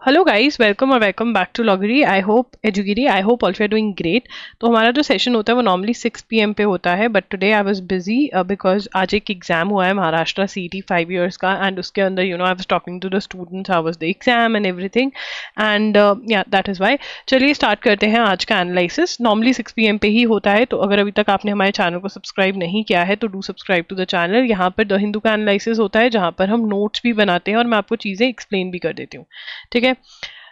Hello guys, welcome और welcome back to Logri. I hope एजुगिरी, I hope also are doing great. तो हमारा जो सेशन होता है वो नॉर्मली 6 PM पे होता है, but today I was busy because आज एक एग्जाम हुआ है महाराष्ट्र CET 5 years का, एंड उसके अंदर I was talking to the students, how was the exam and everything, and yeah that is why. चलिए स्टार्ट करते हैं आज का एनालिसिस। नॉर्मली 6 PM पे ही होता है, तो अगर अभी तक आपने हमारे चैनल को सब्सक्राइब नहीं किया है तो do subscribe to the channel. यहाँ पर द हिंदू का एनालिसिस होता है, जहाँ पर हम नोट्स भी बनाते हैं और मैं आपको चीज़ें एक्सप्लेन भी कर देती हूँ। ठीक है,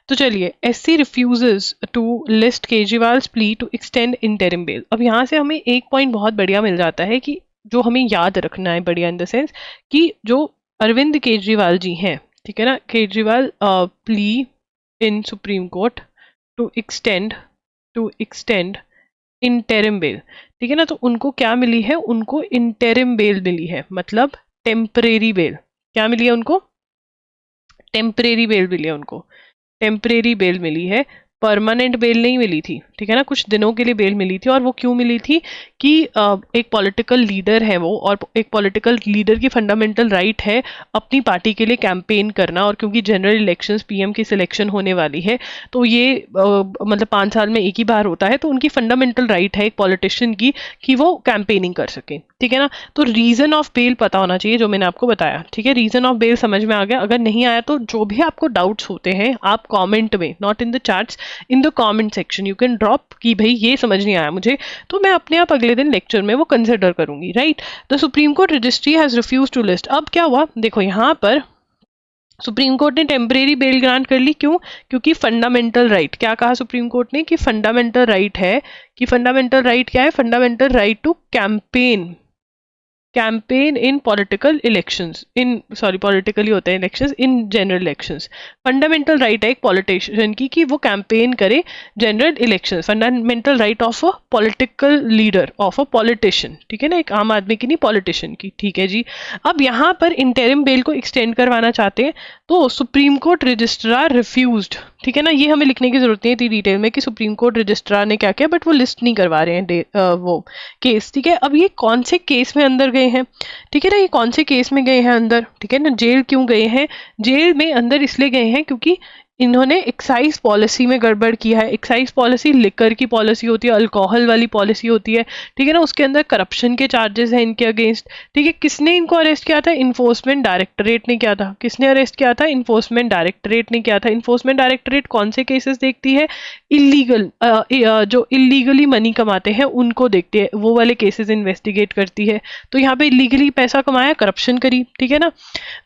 तो चलिए, SC refuses to list Kejriwal's plea to extend interim bail. अब यहाँ से हमें एक पॉइंट बहुत बढ़िया मिल जाता है कि जो हमें याद रखना है, बढ़िया इन द सेंस कि जो अरविंद केजरीवाल जी हैं, ठीक है ना, Kejriwal plea in Supreme Court to extend interim bail. ठीक है ना, तो उनको क्या मिली है? उनको इंटरिम बेल मिली है, मतलब टेम्परेरी बेल। क्या मिली है उनको? टेम्परेरी बेल मिली है उनको। टेम्परेरी बेल मिली है, परमानेंट बेल नहीं मिली थी। ठीक है ना, कुछ दिनों के लिए बेल मिली थी। और वो क्यों मिली थी? कि एक पॉलिटिकल लीडर है वो, और एक पॉलिटिकल लीडर की फंडामेंटल राइट है अपनी पार्टी के लिए कैंपेन करना। और क्योंकि जनरल इलेक्शंस PM की सिलेक्शन होने वाली है, तो ये मतलब 5 साल में एक ही बार होता है, तो उनकी फंडामेंटल राइट है एक पॉलिटिशियन की कि वो कैंपेनिंग कर सके। ठीक है ना, तो रीजन ऑफ बेल पता होना चाहिए, जो मैंने आपको बताया। ठीक है, रीजन ऑफ बेल समझ में आ गया? अगर नहीं आया तो जो भी आपको डाउट्स होते हैं आप कमेंट में, not in the chats, in the comment section you can drop कि भाई ये समझ नहीं आया मुझे, तो मैं अपने आप अगले दिन लेक्चर में वो कंसिडर करूंगी। Right, the Supreme Court registry has refuse to list. अब क्या हुआ देखो, यहाँ पर सुप्रीम कोर्ट ने टेम्परेरी बेल ग्रांट कर ली। क्यों? क्योंकि फंडामेंटल राइट, क्या कहा सुप्रीम कोर्ट ने? कि फंडामेंटल राइट है। कि फंडामेंटल राइट क्या है? Fundamental right to campaign in political elections, in sorry politically होते हैं elections, in general elections. Fundamental right है एक पॉलिटिशियन की कि वो कैंपेन करे general election. Fundamental right of a political leader, of a politician. ठीक है ना, एक आम आदमी की नहीं, पॉलिटिशियन की। ठीक है जी। अब यहाँ पर इंटरिम बेल को एक्सटेंड करवाना चाहते हैं, तो सुप्रीम कोर्ट रजिस्ट्रार रिफ्यूज्ड। ठीक है ना, ये हमें लिखने की जरूरत नहीं थी डिटेल में कि सुप्रीम कोर्ट रजिस्ट्रार ने क्या किया, बट वो लिस्ट नहीं करवा रहे हैं वो केस। ठीक है, अब ये कौन से केस में अंदर गए हैं? ठीक है ना, ये कौन से केस में गए हैं अंदर? ठीक है ना, जेल क्यों गए हैं? जेल में अंदर इसलिए गए हैं क्योंकि इन्होंने एक्साइज पॉलिसी में गड़बड़ किया है। एक्साइज पॉलिसी लिकर की पॉलिसी होती है, अल्कोहल वाली पॉलिसी होती है। ठीक है ना, उसके अंदर करप्शन के चार्जेस हैं इनके अगेंस्ट। ठीक है, किसने इनको अरेस्ट किया था? इन्फोर्समेंट डायरेक्टरेट ने किया था। किसने अरेस्ट किया था? इन्फोर्समेंट डायरेक्टरेट ने किया था। इन्फोर्समेंट डायरेक्टरेट कौन से केसेस देखती है? इलीगल, जो इलीगली मनी कमाते हैं उनको देखती है, वो वाले केसेस इन्वेस्टिगेट करती है। तो यहाँ पे इलीगली पैसा कमाया, करप्शन करी। ठीक है ना,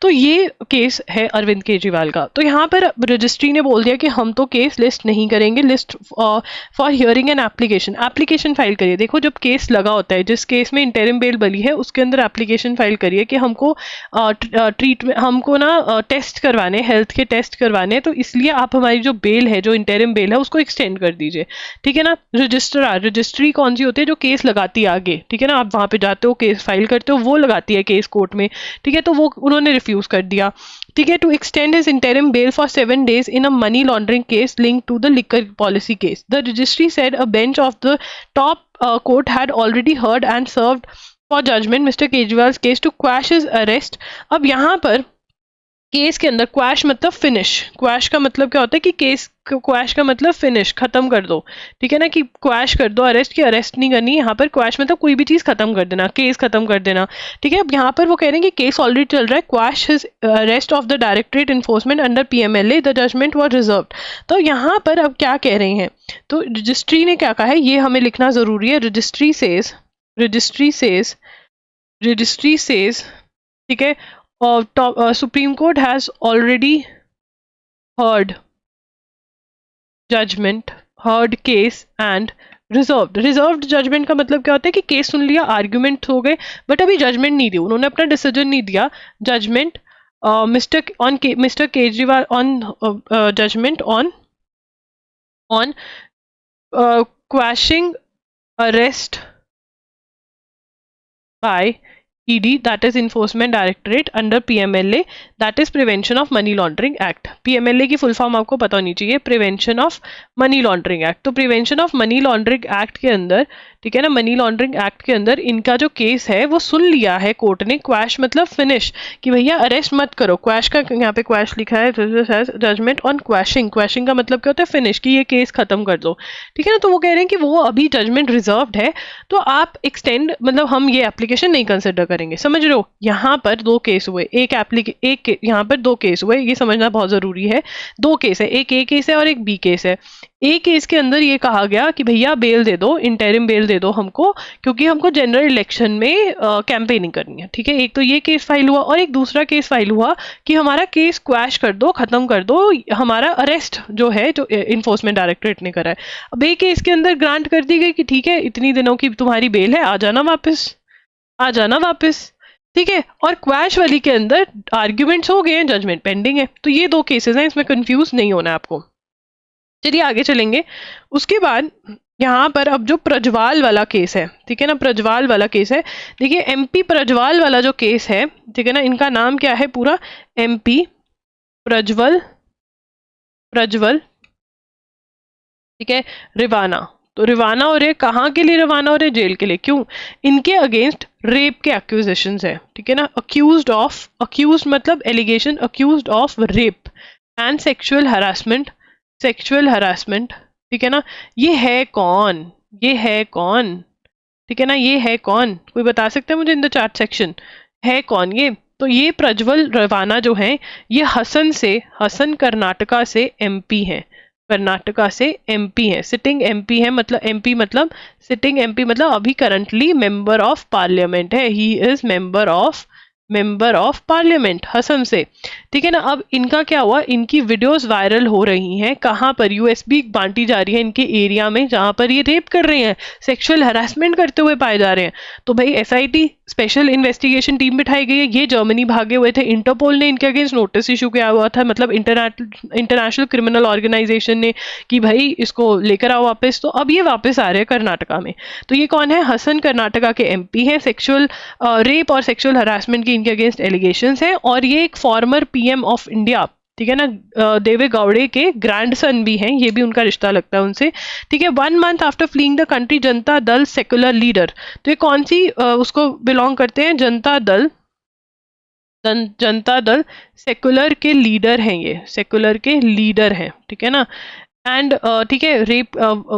तो ये केस है अरविंद केजरीवाल का। तो यहाँ पर रजिस्ट्री ने बोल दिया कि हम तो केस लिस्ट नहीं करेंगे, list for hearing an application. Application file करिए। देखो, जब केस लगा होता है, जिस केस में इंटरिम बेल बली है, उसके अंदर एप्लीकेशन फाइल करिए कि हमको ट्रीटमेंट, हमको ना टेस्ट करवाने, हेल्थ के टेस्ट करवाने, तो इसलिए आप हमारी जो बेल है, जो इंटरिम बेल है, उसको एक्सटेंड कर दीजिए। ठीक है ना, रजिस्ट्रार, रजिस्ट्री कौन सी होती है? जो केस लगाती है आगे। ठीक है ना, आप वहां पे जाते हो, केस फाइल करते हो, वो लगाती है केस कोर्ट में। ठीक है, तो वो उन्होंने रिफ्यूज कर दिया। ठीक है, to extend his interim bail for 7 days in a money laundering case link to the liquor policy case. The registry said a bench of the top court had already heard and served for judgment mister Kejriwal case to quash his arrest. अब यहाँ पर case के अंदर quash मतलब finish. Quash का मतलब क्या होता है? कि केस, क्वैश का मतलब फिनिश, खत्म कर दो। ठीक है ना, कि क्वैश कर दो, अरेस्ट की अरेस्ट नहीं करनी। यहाँ पर क्वैश मतलब कोई भी चीज खत्म कर देना, केस खत्म कर देना। ठीक है, अब यहाँ पर वो कह रहे हैं कि केस ऑलरेडी चल रहा है, quash his arrest of the directorate enforcement under PMLA, the judgment was reserve. तो यहाँ पर अब क्या कह रहे हैं? तो रजिस्ट्री ने क्या कहा है, ये हमें लिखना जरूरी है। Registry says, registry says, registry says, ठीक है, Supreme Court has already heard judgment, heard case and reserved. Reserved judgment का मतलब क्या होता है? कि केस सुन लिया, आर्ग्यूमेंट हो गए, बट अभी जजमेंट नहीं दी, उन्होंने अपना डिसीजन नहीं दिया। Judgment mister Kejriwal on judgment on quashing arrest by ED, that is Enforcement Directorate, under PMLA, that is prevention of money laundering act. PMLA की फुल फॉर्म आपको पता होनी चाहिए, prevention of money laundering act. तो prevention of money laundering act के अंदर, ठीक है ना, मनी लॉन्ड्रिंग एक्ट के अंदर इनका जो केस है वो सुन लिया है कोर्ट ने। क्वैश मतलब फिनिश, कि भैया अरेस्ट मत करो। क्वैश का यहाँ पे क्वैश लिखा है, जजमेंट ऑन क्वैशिंग। क्वैशिंग का मतलब क्या होता है? फिनिश, कि ये केस खत्म कर दो, ठीक है ना। तो वो कह रहे हैं कि वो अभी जजमेंट रिजर्व्ड है, तो आप एक्सटेंड, मतलब हम ये एप्लीकेशन नहीं कंसिडर करेंगे। समझ रहे हो? यहाँ पर दो केस हुए, यहाँ पर दो केस हुए, ये समझना बहुत जरूरी है। दो केस है, एक ए केस है और एक बी केस है। ए केस के अंदर ये कहा गया कि भैया बेल दे दो, इंटरिम बेल दे दो हमको, क्योंकि हमको जनरल इलेक्शन में कैंपेनिंग करनी है, ठीक है। एक तो ये केस फाइल हुआ, और एक दूसरा केस फाइल हुआ कि हमारा केस क्वैश कर दो, खत्म कर दो, हमारा अरेस्ट जो है, जो इन्फोर्समेंट डायरेक्टरेट ने करा है। अब एक केस के अंदर ग्रांट कर दी गई कि ठीक है, इतनी दिनों की तुम्हारी बेल है, आ जाना वापस, आ जाना वापस, ठीक है। और क्वैश वाली के अंदर आर्ग्यूमेंट्स हो गए हैं, जजमेंट पेंडिंग है। तो ये दो केसेस हैं, इसमें कंफ्यूज नहीं होना है आपको। चलिए आगे चलेंगे। उसके बाद यहाँ पर अब जो प्रज्वाल वाला केस है, ठीक है ना, प्रज्वाल वाला केस है। देखिए MP प्रज्वाल वाला जो केस है, ठीक है ना, इनका नाम क्या है पूरा? MP प्रज्वल, ठीक है, रिवाना। तो रिवाना हो रहे, कहाँ के लिए रिवाना हो रहे? जेल के लिए। क्यों? इनके अगेंस्ट रेप के एक्यूजेशंस है, ठीक है ना। अक्यूज्ड मतलब allegation, accused of rape and sexual harassment, ठीक है ना। ये है कौन? ये है कौन? ठीक है ना, ये है कौन? कोई बता सकते हैं मुझे इन द चैट सेक्शन, है कौन ये? तो ये प्रज्वल रवाना जो है, ये हसन कर्नाटका से MP हैं, कर्नाटका से MP है, सिटिंग MP है। मतलब MP मतलब सिटिंग MP, मतलब अभी करंटली मेंबर ऑफ पार्लियामेंट है। He is member of parliament, Hassan से, ठीक है ना। अब इनका क्या हुआ? इनकी वीडियोस वायरल हो रही हैं। कहाँ पर? USB बांटी जा रही है इनके एरिया में, जहां पर ये रेप कर रहे हैं, सेक्सुअल हरासमेंट करते हुए पाए जा रहे हैं। तो भाई SIT स्पेशल इन्वेस्टिगेशन टीम बिठाई गई है। ये जर्मनी भागे हुए थे, इंटरपोल ने इनके अगेंस्ट नोटिस इशू किया हुआ था, मतलब इंटरनेशनल क्रिमिनल ऑर्गेनाइजेशन ने, कि भाई इसको लेकर आओ वापस। तो अब ये वापस आ रहे हैं कर्नाटका में। तो ये कौन है? हसन कर्नाटका के MP हैं। सेक्सुअल रेप और सेक्सुअल हरासमेंट की इनके अगेंस्ट एलिगेशंस हैं, और ये एक फॉर्मर PM ऑफ इंडिया, ठीक है ना, देवे गौड़े के ग्रैंडसन भी हैं, ये भी उनका रिश्ता लगता है उनसे, ठीक है। 1 month after fleeing the country, Janata Dal secular leader. तो ये कौन सी उसको बिलोंग करते हैं? जनता दल सेक्युलर के लीडर हैं, ये सेक्युलर के लीडर हैं, ठीक है ना। एंड ठीक है, रेप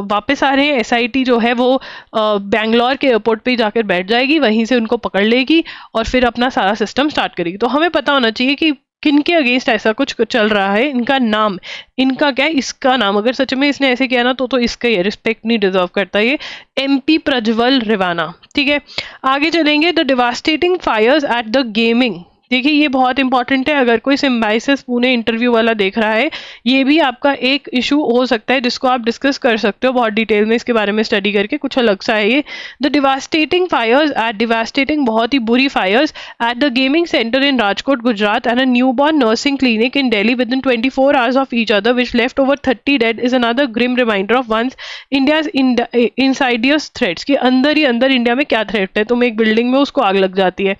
वापस आ रहे हैं। SIT जो है वो बैंगलोर के एयरपोर्ट पे जाकर बैठ जाएगी, वहीं से उनको पकड़ लेगी और फिर अपना सारा सिस्टम स्टार्ट करेगी। तो हमें पता होना चाहिए कि किन के अगेंस्ट ऐसा कुछ चल रहा है। इनका नाम, इनका क्या है? इसका नाम, अगर सच में इसने ऐसे किया ना, तो इसका ये रिस्पेक्ट नहीं डिजर्व करता ये MP प्रज्वल रिवाना, ठीक है। आगे चलेंगे। The devastating fires at the gaming. देखिए ये बहुत इंपॉर्टेंट है, अगर कोई सिम्बाइसिस पुणे इंटरव्यू वाला देख रहा है, ये भी आपका एक इशू हो सकता है जिसको आप डिस्कस कर सकते हो बहुत डिटेल में, इसके बारे में स्टडी करके। कुछ अलग सा है ये। The devastating fires at, devastating बहुत ही बुरी fires at the gaming centre in Rajkot Gujarat and a newborn nursing clinic in Delhi within 24 hours of each other which left over 30 dead is another grim reminder of once India's insidious threats. कि अंदर ही अंदर India में क्या threat है, तुम एक building में उसको आग लग जाती है।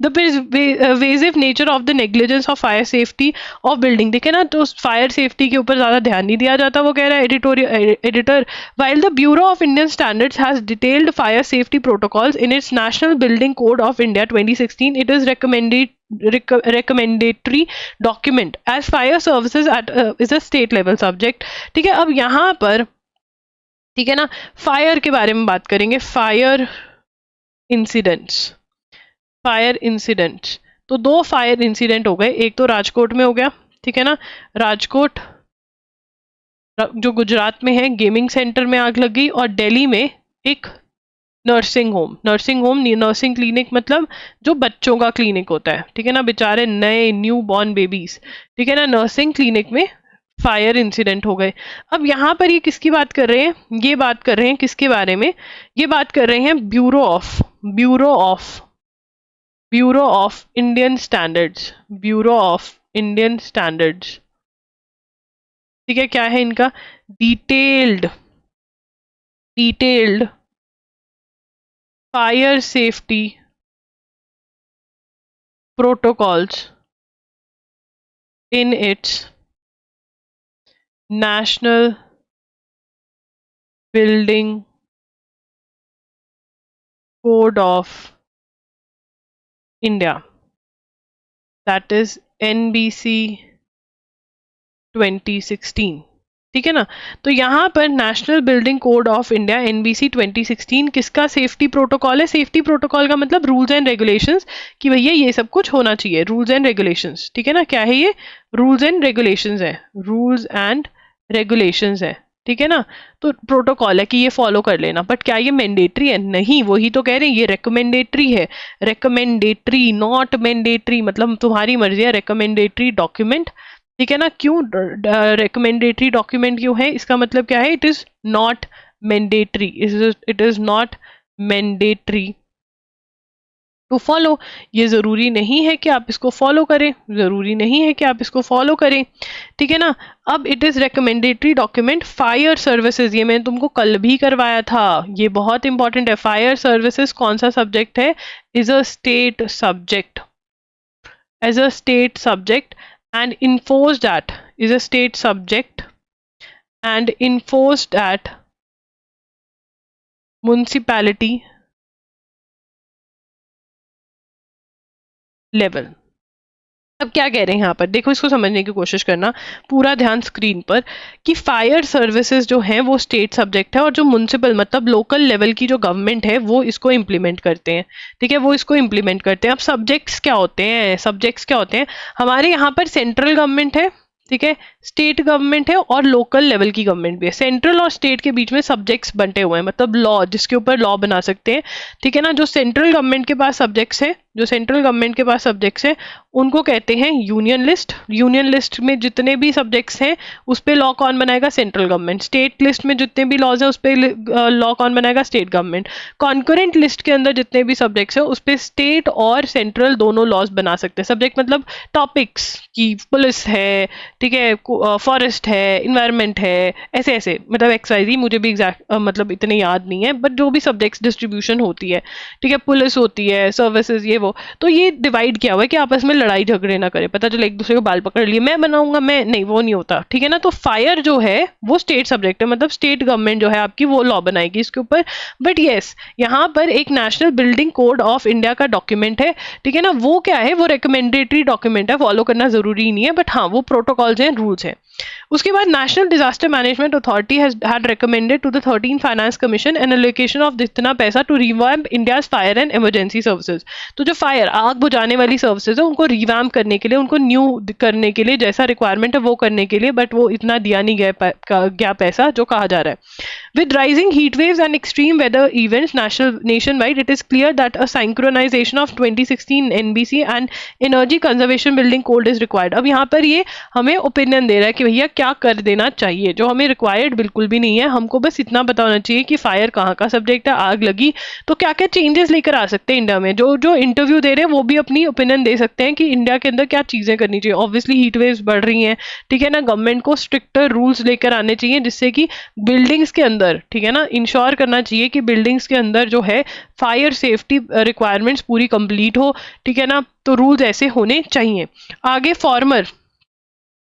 The pervasive nature of the negligence of fire safety of building, देखे ना, तो फायर सेफ्टी के ऊपर ज्यादा ध्यान नहीं दिया जाता, वो कह रहा है editor. while the Bureau of Indian Standards has detailed fire safety protocols in its National Building Code of India 2016, it is recommendatory document as fire services at is a state level subject, ठीक है। अब यहाँ पर, ठीक है ना, fire के बारे में बात करेंगे। फायर इंसिडेंट्स, तो 2 फायर इंसिडेंट हो गए। एक तो राजकोट में हो गया, ठीक है ना, राजकोट जो गुजरात में है, गेमिंग सेंटर में आग लग गई। और दिल्ली में एक नर्सिंग क्लिनिक, मतलब जो बच्चों का क्लिनिक होता है, ठीक है ना, बेचारे नए न्यू बॉर्न बेबीज, ठीक है ना, नर्सिंग क्लिनिक में फायर इंसिडेंट हो गए। अब यहाँ पर ये किसकी बात कर रहे हैं? ये बात कर रहे हैं किसके बारे में? ये बात कर रहे हैं ब्यूरो ऑफ इंडियन स्टैंडर्ड्स, ठीक है। क्या है इनका? Detailed fire safety protocols in its national building code of India, that is NBC 2016। ठीक है ना। तो यहाँ पर national building code of India NBC 2016 किसका सेफ्टी प्रोटोकॉल है? सेफ्टी प्रोटोकॉल का मतलब रूल्स एंड रेगुलेशंस, कि भैया ये सब कुछ होना चाहिए, रूल्स एंड रेगुलेशंस। ठीक है ना, क्या है ये? रूल्स एंड रेगुलेशंस है, रूल्स एंड रेगुलेशंस है। ठीक है ना, तो प्रोटोकॉल है कि ये फॉलो कर लेना, बट क्या ये मैंडेटरी है? नहीं, वही तो कह रहे हैं, ये रिकमेंडेटरी है। रिकमेंडेटरी, नॉट मैंडेटरी, मतलब तुम्हारी मर्जी है। रिकमेंडेटरी डॉक्यूमेंट, ठीक है ना। क्यों रिकमेंडेटरी डॉक्यूमेंट क्यों है? इसका मतलब क्या है? It is not mandatory, it is not mandatory to follow. ये जरूरी नहीं है कि आप इसको फॉलो करें, जरूरी नहीं है कि आप इसको फॉलो करें। ठीक है ना। अब it is recommendatory document fire services, ये मैंने तुमको कल भी करवाया था, ये बहुत इंपॉर्टेंट है। फायर सर्विसेज कौन सा सब्जेक्ट है? Is a state subject, as a state subject, and enforced at is a state subject and enforced at municipality level। अब क्या कह रहे हैं यहाँ पर, देखो इसको समझने की कोशिश करना, पूरा ध्यान स्क्रीन पर, कि फायर सर्विसेज जो है वो स्टेट सब्जेक्ट है, और जो म्युनिसिपल मतलब लोकल लेवल की जो गवर्नमेंट है वो इसको इम्प्लीमेंट करते हैं। ठीक है, वो इसको इम्प्लीमेंट करते हैं। अब सब्जेक्ट्स क्या होते हैं? सब्जेक्ट्स क्या होते हैं हमारे यहाँ पर? सेंट्रल गवर्नमेंट है, ठीक है, स्टेट गवर्नमेंट है, और लोकल लेवल की गवर्नमेंट भी है। सेंट्रल और स्टेट के बीच में सब्जेक्ट्स बंटे हुए हैं, मतलब लॉ, जिसके ऊपर लॉ बना सकते हैं। ठीक है ना। जो सेंट्रल गवर्नमेंट के पास सब्जेक्ट्स है, जो सेंट्रल गवर्नमेंट के पास सब्जेक्ट्स है, उनको कहते हैं यूनियन लिस्ट। यूनियन लिस्ट में जितने भी सब्जेक्ट्स हैं उस पे लॉ कौन बनाएगा? Central government. स्टेट लिस्ट में जितने भी लॉज हैं उस पे लॉ कौन बनाएगा? State government. कॉन्करेंट लिस्ट के अंदर जितने भी सब्जेक्ट्स हैं उस पे स्टेट और सेंट्रल दोनों लॉज बना सकते हैं। सब्जेक्ट मतलब टॉपिक्स, की पुलिस है, ठीक है, फॉरेस्ट है, इन्वायरमेंट है, ऐसे ऐसे, मतलब एक्सवाइजी, मुझे भी एग्जैक्ट मतलब इतने याद नहीं है, बट जो भी सब्जेक्ट्स डिस्ट्रीब्यूशन होती है, ठीक है, पुलिस होती है, सर्विसेज, ये वो, तो ये डिवाइड किया हुआ है कि आपस में लड़ाई झगड़े ना करें। पता चले एक दूसरे को बाल पकड़ लिए, मैं बनाऊंगा, मैं नहीं, वो नहीं होता। ठीक है ना। तो फायर जो है वो स्टेट सब्जेक्ट है, मतलब स्टेट गवर्नमेंट जो है आपकी वो लॉ बनाएगी इसके ऊपर। बट येस, यहाँ पर एक national building code of India का डॉक्यूमेंट है, ठीक है ना। वो क्या है? वो रिकमेंडेटरी डॉक्यूमेंट है, फॉलो करना जरूरी नहीं है, बट हाँ वो प्रोटोकॉल्स हैं, रूल्स हैं। उसके बाद national disaster management authority had recommended to the 13 finance commission an allocation of इतना पैसा to revamp India's fire and emergency services. तो जो फायर, आग बुझाने वाली सर्विसेज है, उनको रिवैम्प करने के लिए, उनको न्यू करने के लिए, जैसा रिक्वायरमेंट है वो करने के लिए, बट वो इतना दिया नहीं गया पैसा जो कहा जा रहा है। With rising heat waves and extreme weather events nationwide, it is clear that a synchronization of 2016 NBC and Energy Conservation Building Code is required। अब यहाँ पर ये हमें ओपिनियन दे रहा है कि भैया क्या कर देना चाहिए, जो हमें रिक्वायर्ड बिल्कुल भी नहीं है। हमको बस इतना पता होना चाहिए कि फायर कहाँ का सब्जेक्ट है, आग लगी तो क्या क्या चेंजेस लेकर आ सकते हैं इंडिया में। जो जो इंटरव्यू दे रहे हैं वो भी अपनी ओपिनियन दे सकते हैं कि इंडिया के अंदर क्या चीज़ें करनी चाहिए। ऑब्वियसली हीट वेव्स बढ़ रही हैं, ठीक है ना, गवर्नमेंट को स्ट्रिक्टर रूल्स लेकर आने चाहिए, जिससे कि बिल्डिंग्स के अंदर, ठीक है ना, इंश्योर करना चाहिए कि बिल्डिंग्स के अंदर जो है फायर सेफ्टी रिक्वायरमेंट्स पूरी कंप्लीट हो। ठीक है ना, तो रूल्स ऐसे होने चाहिए। आगे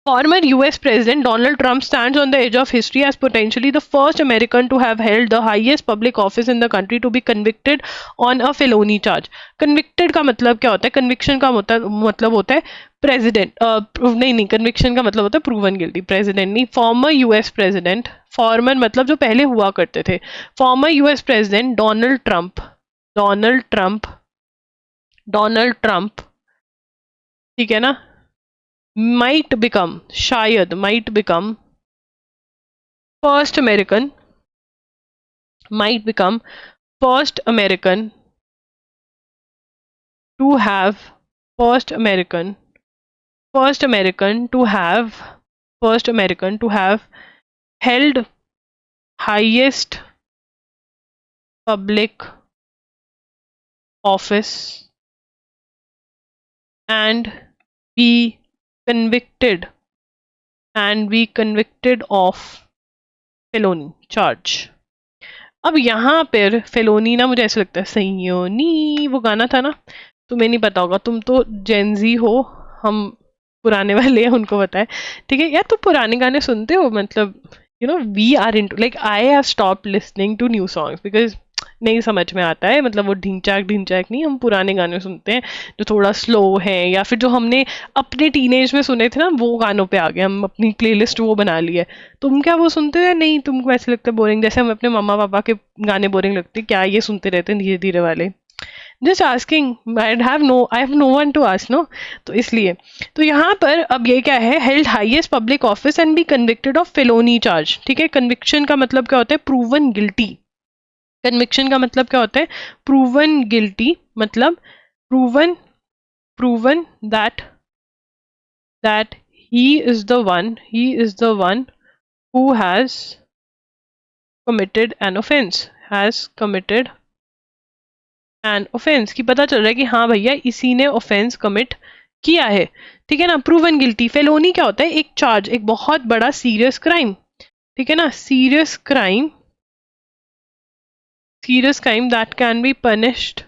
Former US President Donald Trump stands on the edge of history as potentially the first American to have held the highest public office in the country to be convicted on a felony charge। Convicted का मतलब क्या होता है? Conviction का मतलब होता है president, नहीं, कन्विक्शन का मतलब होता है प्रूवन गिल्टी। प्रेसिडेंट नहीं, फॉर्मर यूएस प्रेसिडेंट, फॉर्मर मतलब जो पहले हुआ करते थे। Former US president Donald Trump, ठीक है ना, might become, शायद might become first American, might become first American to have, first American to have, first American to have held highest public office and be convicted of felony charge। अब यहाँ पर felony ना, मुझे ऐसा लगता है सयोनी, वो गाना था ना, तुम्हें नहीं पता होगा, तुम तो जेनजी हो, हम पुराने वाले हैं, उनको पता है। ठीक है यार, तुम पुराने गाने सुनते हो? मतलब we are into, like I have stop listening to new songs because नहीं समझ में आता है, मतलब वो ढिंचाक ढिंचाक नहीं, हम पुराने गाने सुनते हैं जो थोड़ा स्लो है, या फिर जो हमने अपने टीनेज में सुने थे ना, वो गानों पे आ गए, हम अपनी प्लेलिस्ट वो बना ली है। तुम क्या वो सुनते हो या नहीं? तुमको ऐसे लगता है बोरिंग, जैसे हम अपने मम्मा पापा के गाने बोरिंग लगते हैं क्या, ये सुनते रहते हैं धीरे धीरे वाले? Just asking, I have no one to ask, no. तो इसलिए तो यहाँ पर अब ये क्या है, held highest public office and be convicted of felony charge. ठीक है, कन्विक्शन का मतलब क्या होता है? Proven guilty. कन्विक्शन का मतलब क्या होता है? प्रूवन गिल्टी, मतलब proven proven that he is the one who has committed an offense, has committed an offence, की पता चल रहा है कि हाँ भैया इसी ने ऑफेंस कमिट किया है। ठीक है ना, प्रूवन गिल्टी। फेलोनी क्या होता है? एक चार्ज, एक बहुत बड़ा सीरियस क्राइम। ठीक है ना, serious crime that can be punished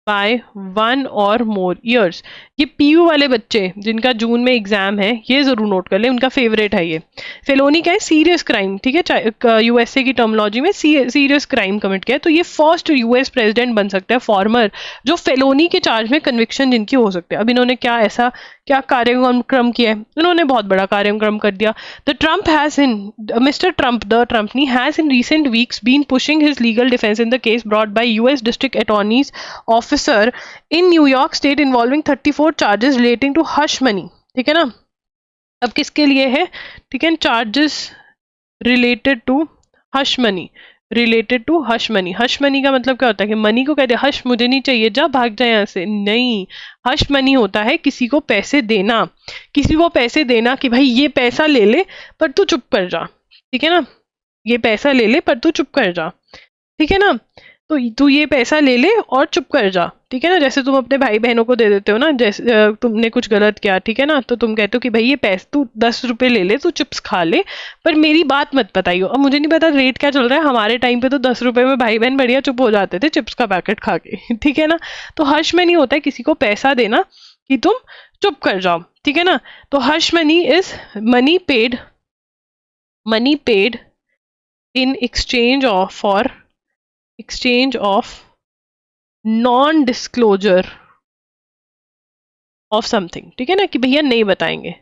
bye 1 और more years। ये पीयू वाले बच्चे जिनका जून में एग्जाम है, ये जरूर नोट कर ले, उनका फेवरेट है ये। फेलोनी क्या है? Serious crime. ठीक है, यूएसए की टर्मोलॉजी में सीरियस क्राइम कमिट किया है, तो ये फर्स्ट यूएस प्रेसिडेंट बन सकता है फॉर्मर जो फेलोनी के चार्ज में कन्विक्शन जिनकी हो सकते हैं। अब इन्होंने क्या कार्यक्रम किया है? इन्होंने बहुत बड़ा कार्यक्रम कर दिया। The Trump has in recent weeks been pushing his legal defense in the case brought by US District Attorney's Officer in New York State involving 34 charges relating to hush money। ठीक है ना, अब किसके लिए है? ठीक है, charges related to hush money, hush money का मतलब क्या होता है? कि मनी को कहते हैं हश, मुझे नहीं चाहिए, जा भाग जाए यहाँ से। नहीं, हश मनी होता है किसी को पैसे देना, कि भाई ये पैसा ले ले पर तू चुप कर जा। ठीक है ना, ये पैसा ले ले पर तू चुप कर जा। ठीक है ना, तो तू ये पैसा ले ले और चुप कर जा। ठीक है ना, जैसे तुम अपने भाई बहनों को दे देते हो ना, जैसे तुमने कुछ गलत किया, ठीक है ना, तो तुम कहते हो कि भाई ये पैसे तू 10 रुपए ले ले, तू चिप्स खा ले, पर मेरी बात मत बताइयो। अब मुझे नहीं पता रेट क्या चल रहा है, हमारे टाइम पे तो 10 रुपए में भाई बहन बढ़िया चुप हो जाते थे चिप्स का पैकेट खा के। ठीक है ना, तो हर्ष में नहीं होता है किसी को पैसा देना कि तुम चुप कर जाओ। ठीक है ना, तो hush money is money paid in exchange of non-disclosure of something। ठीक है ना, कि भैया नहीं बताएंगे।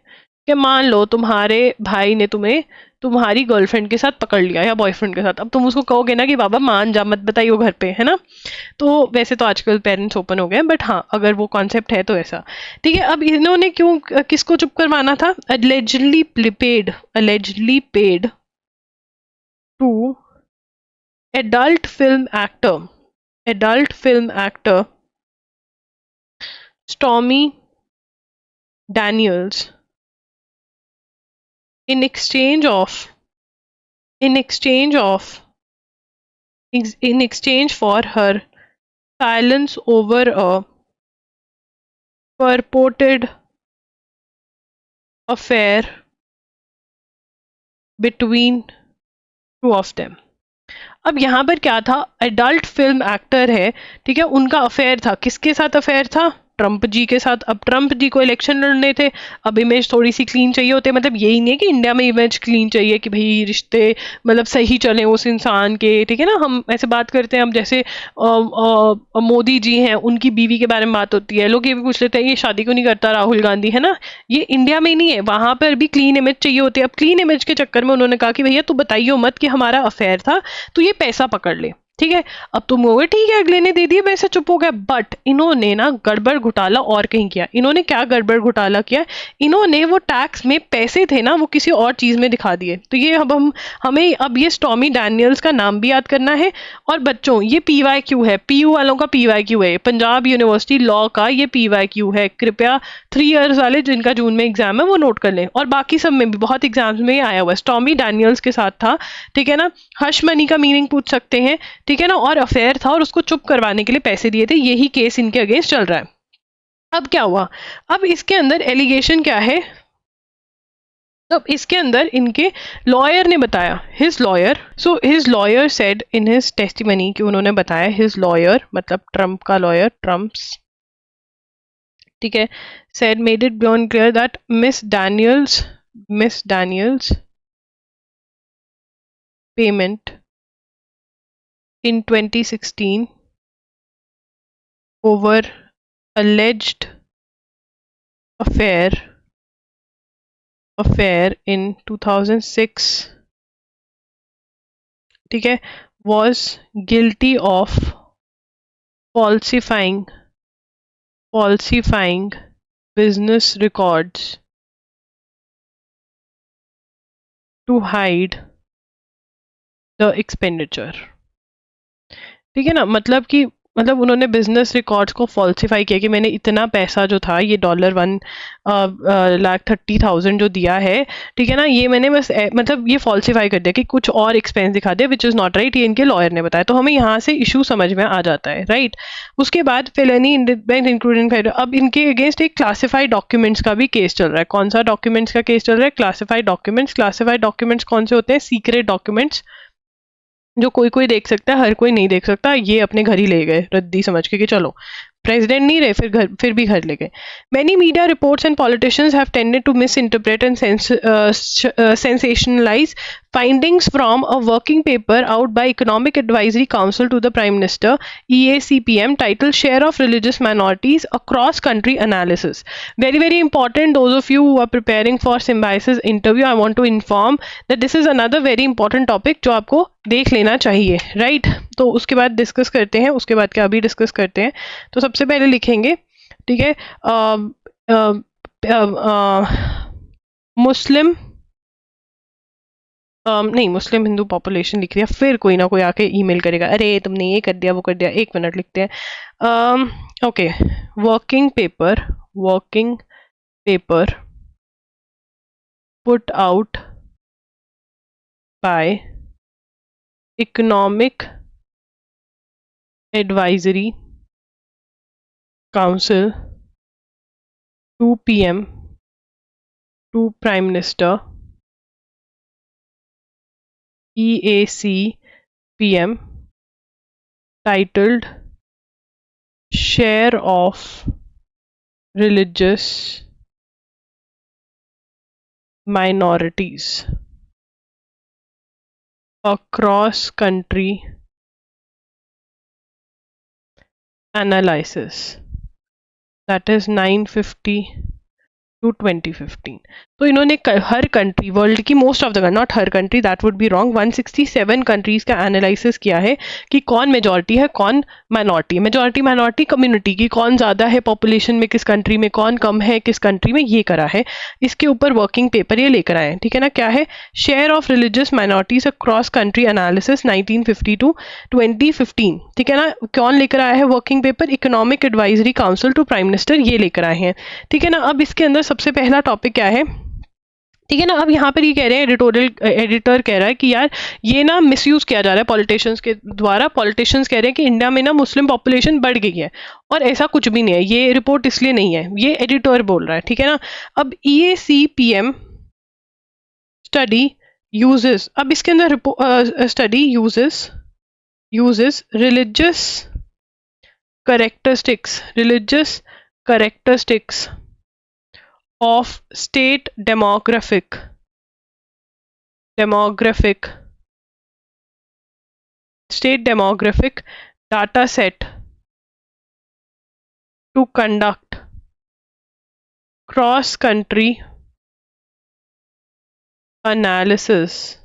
कि मान लो तुम्हारे भाई ने तुम्हें तुम्हारी गर्लफ्रेंड के साथ पकड़ लिया या बॉयफ्रेंड के साथ, अब तुम उसको कहोगे ना कि बाबा मान जा, मत बताइयो घर पे, है ना। तो वैसे तो आजकल पेरेंट्स ओपन हो गए हैं, बट हाँ अगर वो कॉन्सेप्ट है तो ऐसा। ठीक है, अब इन्होंने किसको चुप करवाना था? allegedly paid to adult film actor Stormy Daniels in exchange for her silence over a purported affair between two of them। अब यहाँ पर क्या था? एडल्ट फिल्म एक्टर है, ठीक है, उनका अफेयर था। किसके साथ अफेयर था? ट्रम्प जी के साथ। अब ट्रम्प जी को इलेक्शन लड़ने थे, अब इमेज थोड़ी सी क्लीन चाहिए होते, मतलब यही नहीं है कि इंडिया में इमेज क्लीन चाहिए कि भाई रिश्ते मतलब सही चले उस इंसान के। ठीक है ना, हम ऐसे बात करते हैं, हम जैसे मोदी जी हैं, उनकी बीवी के बारे में बात होती है, लोग ये भी पूछ लेते हैं ये शादी क्यों नहीं करता राहुल गांधी, है ना। ये इंडिया में ही नहीं है, वहां पर भी क्लीन इमेज चाहिए होती है। अब क्लीन इमेज के चक्कर में उन्होंने कहा कि भैया तू बताइयो मत कि हमारा अफेयर था, तो ये पैसा पकड़ ले। ठीक है, अब तुम हो गए ठीक है, अगले ने दे दिए वैसे चुप हो गए, बट इन्होंने ना गड़बड़ घोटाला और कहीं किया। इन्होंने क्या गड़बड़ घोटाला किया? इन्होंने वो टैक्स में पैसे थे ना, वो किसी और चीज में दिखा दिए। तो ये अब हमें अब ये स्टॉर्मी डैनियल्स का नाम भी याद करना है। और बच्चों ये PYQ है, PU वालों का PYQ है, पंजाब यूनिवर्सिटी लॉ का ये PYQ है। कृपया 3 इयर्स वाले जिनका जून में एग्जाम है वो नोट कर लें, और बाकी सब में भी बहुत एग्जाम्स में आया हुआ है। स्टॉर्मी डैनियल्स के साथ था, ठीक है ना। हश मनी का मीनिंग पूछ सकते हैं, ठीक है ना, और अफेयर था और उसको चुप करवाने के लिए पैसे दिए थे। यही केस इनके अगेंस्ट चल रहा है। अब क्या हुआ? अब इसके अंदर एलिगेशन क्या है? अब इसके अंदर इनके लॉयर ने बताया, his lawyer said in his testimony, कि उन्होंने बताया, हिज लॉयर मतलब ट्रम्प का लॉयर, ट्रम्प्स, ठीक है, said made it beyond clear that miss Daniels payment in 2016 over alleged affair in 2006, ठीक है, was guilty of falsifying business records to hide the expenditure, ठीक है ना, मतलब कि उन्होंने बिजनेस रिकॉर्ड्स को फॉल्सिफाई किया कि मैंने इतना पैसा जो था, ये $1,30,000 जो दिया है, ठीक है ना, ये मैंने बस मतलब ये फॉल्सिफाई कर दिया कि कुछ और एक्सपेंस दिखा दिया, विच इज़ नॉट राइट, ये इनके लॉयर ने बताया। तो हमें यहाँ से इशू समझ में आ जाता है, राइट। उसके बाद फेलेनी इंक्लूडिंग, अब इनके अगेंस्ट एक क्लासिफाइड डॉक्यूमेंट्स का भी केस चल रहा है। कौन सा डॉक्यूमेंट्स का केस चल रहा है? क्लासिफाइड डॉक्यूमेंट्स कौन से होते हैं? सीक्रेट डॉक्यूमेंट्स, जो कोई कोई देख सकता है, हर कोई नहीं देख सकता। ये अपने घर ही ले गए रद्दी समझ के कि चलो प्रेसिडेंट नहीं रहे, फिर भी घर ले गए। Many media reports and politicians have tended to misinterpret and sensationalize findings from a working paper out by Economic Advisory Council to the Prime Minister, EACPM, titled Share of Religious Minorities, a Cross-Country Analysis. Very, very important. Those of you who are preparing for Symbiosis interview, I want to inform that this is another very important topic जो आपको देख लेना चाहिए, right. तो उसके बाद discuss करते हैं, उसके बाद क्या अभी डिस्कस करते हैं। तो सबसे पहले लिखेंगे, ठीक है, मुस्लिम नहीं, मुस्लिम हिंदू पॉपुलेशन लिख दिया, फिर कोई ना कोई आके ईमेल करेगा, अरे तुमने ये कर दिया वो कर दिया। 1 मिनट लिखते हैं। Okay, working paper put out by Economic Advisory Council to PM to Prime Minister, EACPM, titled Share of Religious Minorities, a cross-country analysis, that is 950 to 2015। तो इन्होंने हर कंट्री, वर्ल्ड की most of the, not her country, that would be wrong, 167 countries का analysis किया है कि कौन majority है, कौन माइनॉरिटी। मेजॉरिटी माइनॉरिटी कम्युनिटी की कौन ज़्यादा है पॉपुलेशन में, किस कंट्री में, कौन कम है किस कंट्री में, ये करा है। इसके ऊपर वर्किंग पेपर ये लेकर आए हैं, ठीक है ना। क्या है? Share of religious minorities across country analysis 1950 to 2015, ठीक है ना। कौन लेकर आया है working paper? Economic advisory council to prime minister, ये लेकर आए हैं, ठीक है ना। अब इसके अंदर सबसे पहला टॉपिक क्या है, ठीक है ना। अब यहाँ पर ये कह रहे हैं, एडिटर कह रहा है कि यार ये ना मिसयूज किया जा रहा है पॉलिटिशियंस के द्वारा। पॉलिटिशियंस कह रहे हैं कि इंडिया में ना मुस्लिम पॉपुलेशन बढ़ गई है, और ऐसा कुछ भी नहीं है, ये रिपोर्ट इसलिए नहीं है, ये एडिटर बोल रहा है, ठीक है ना। अब EACPM स्टडी यूजेस, अब इसके अंदर study uses religious characteristics of state demographic data set to conduct cross country analysis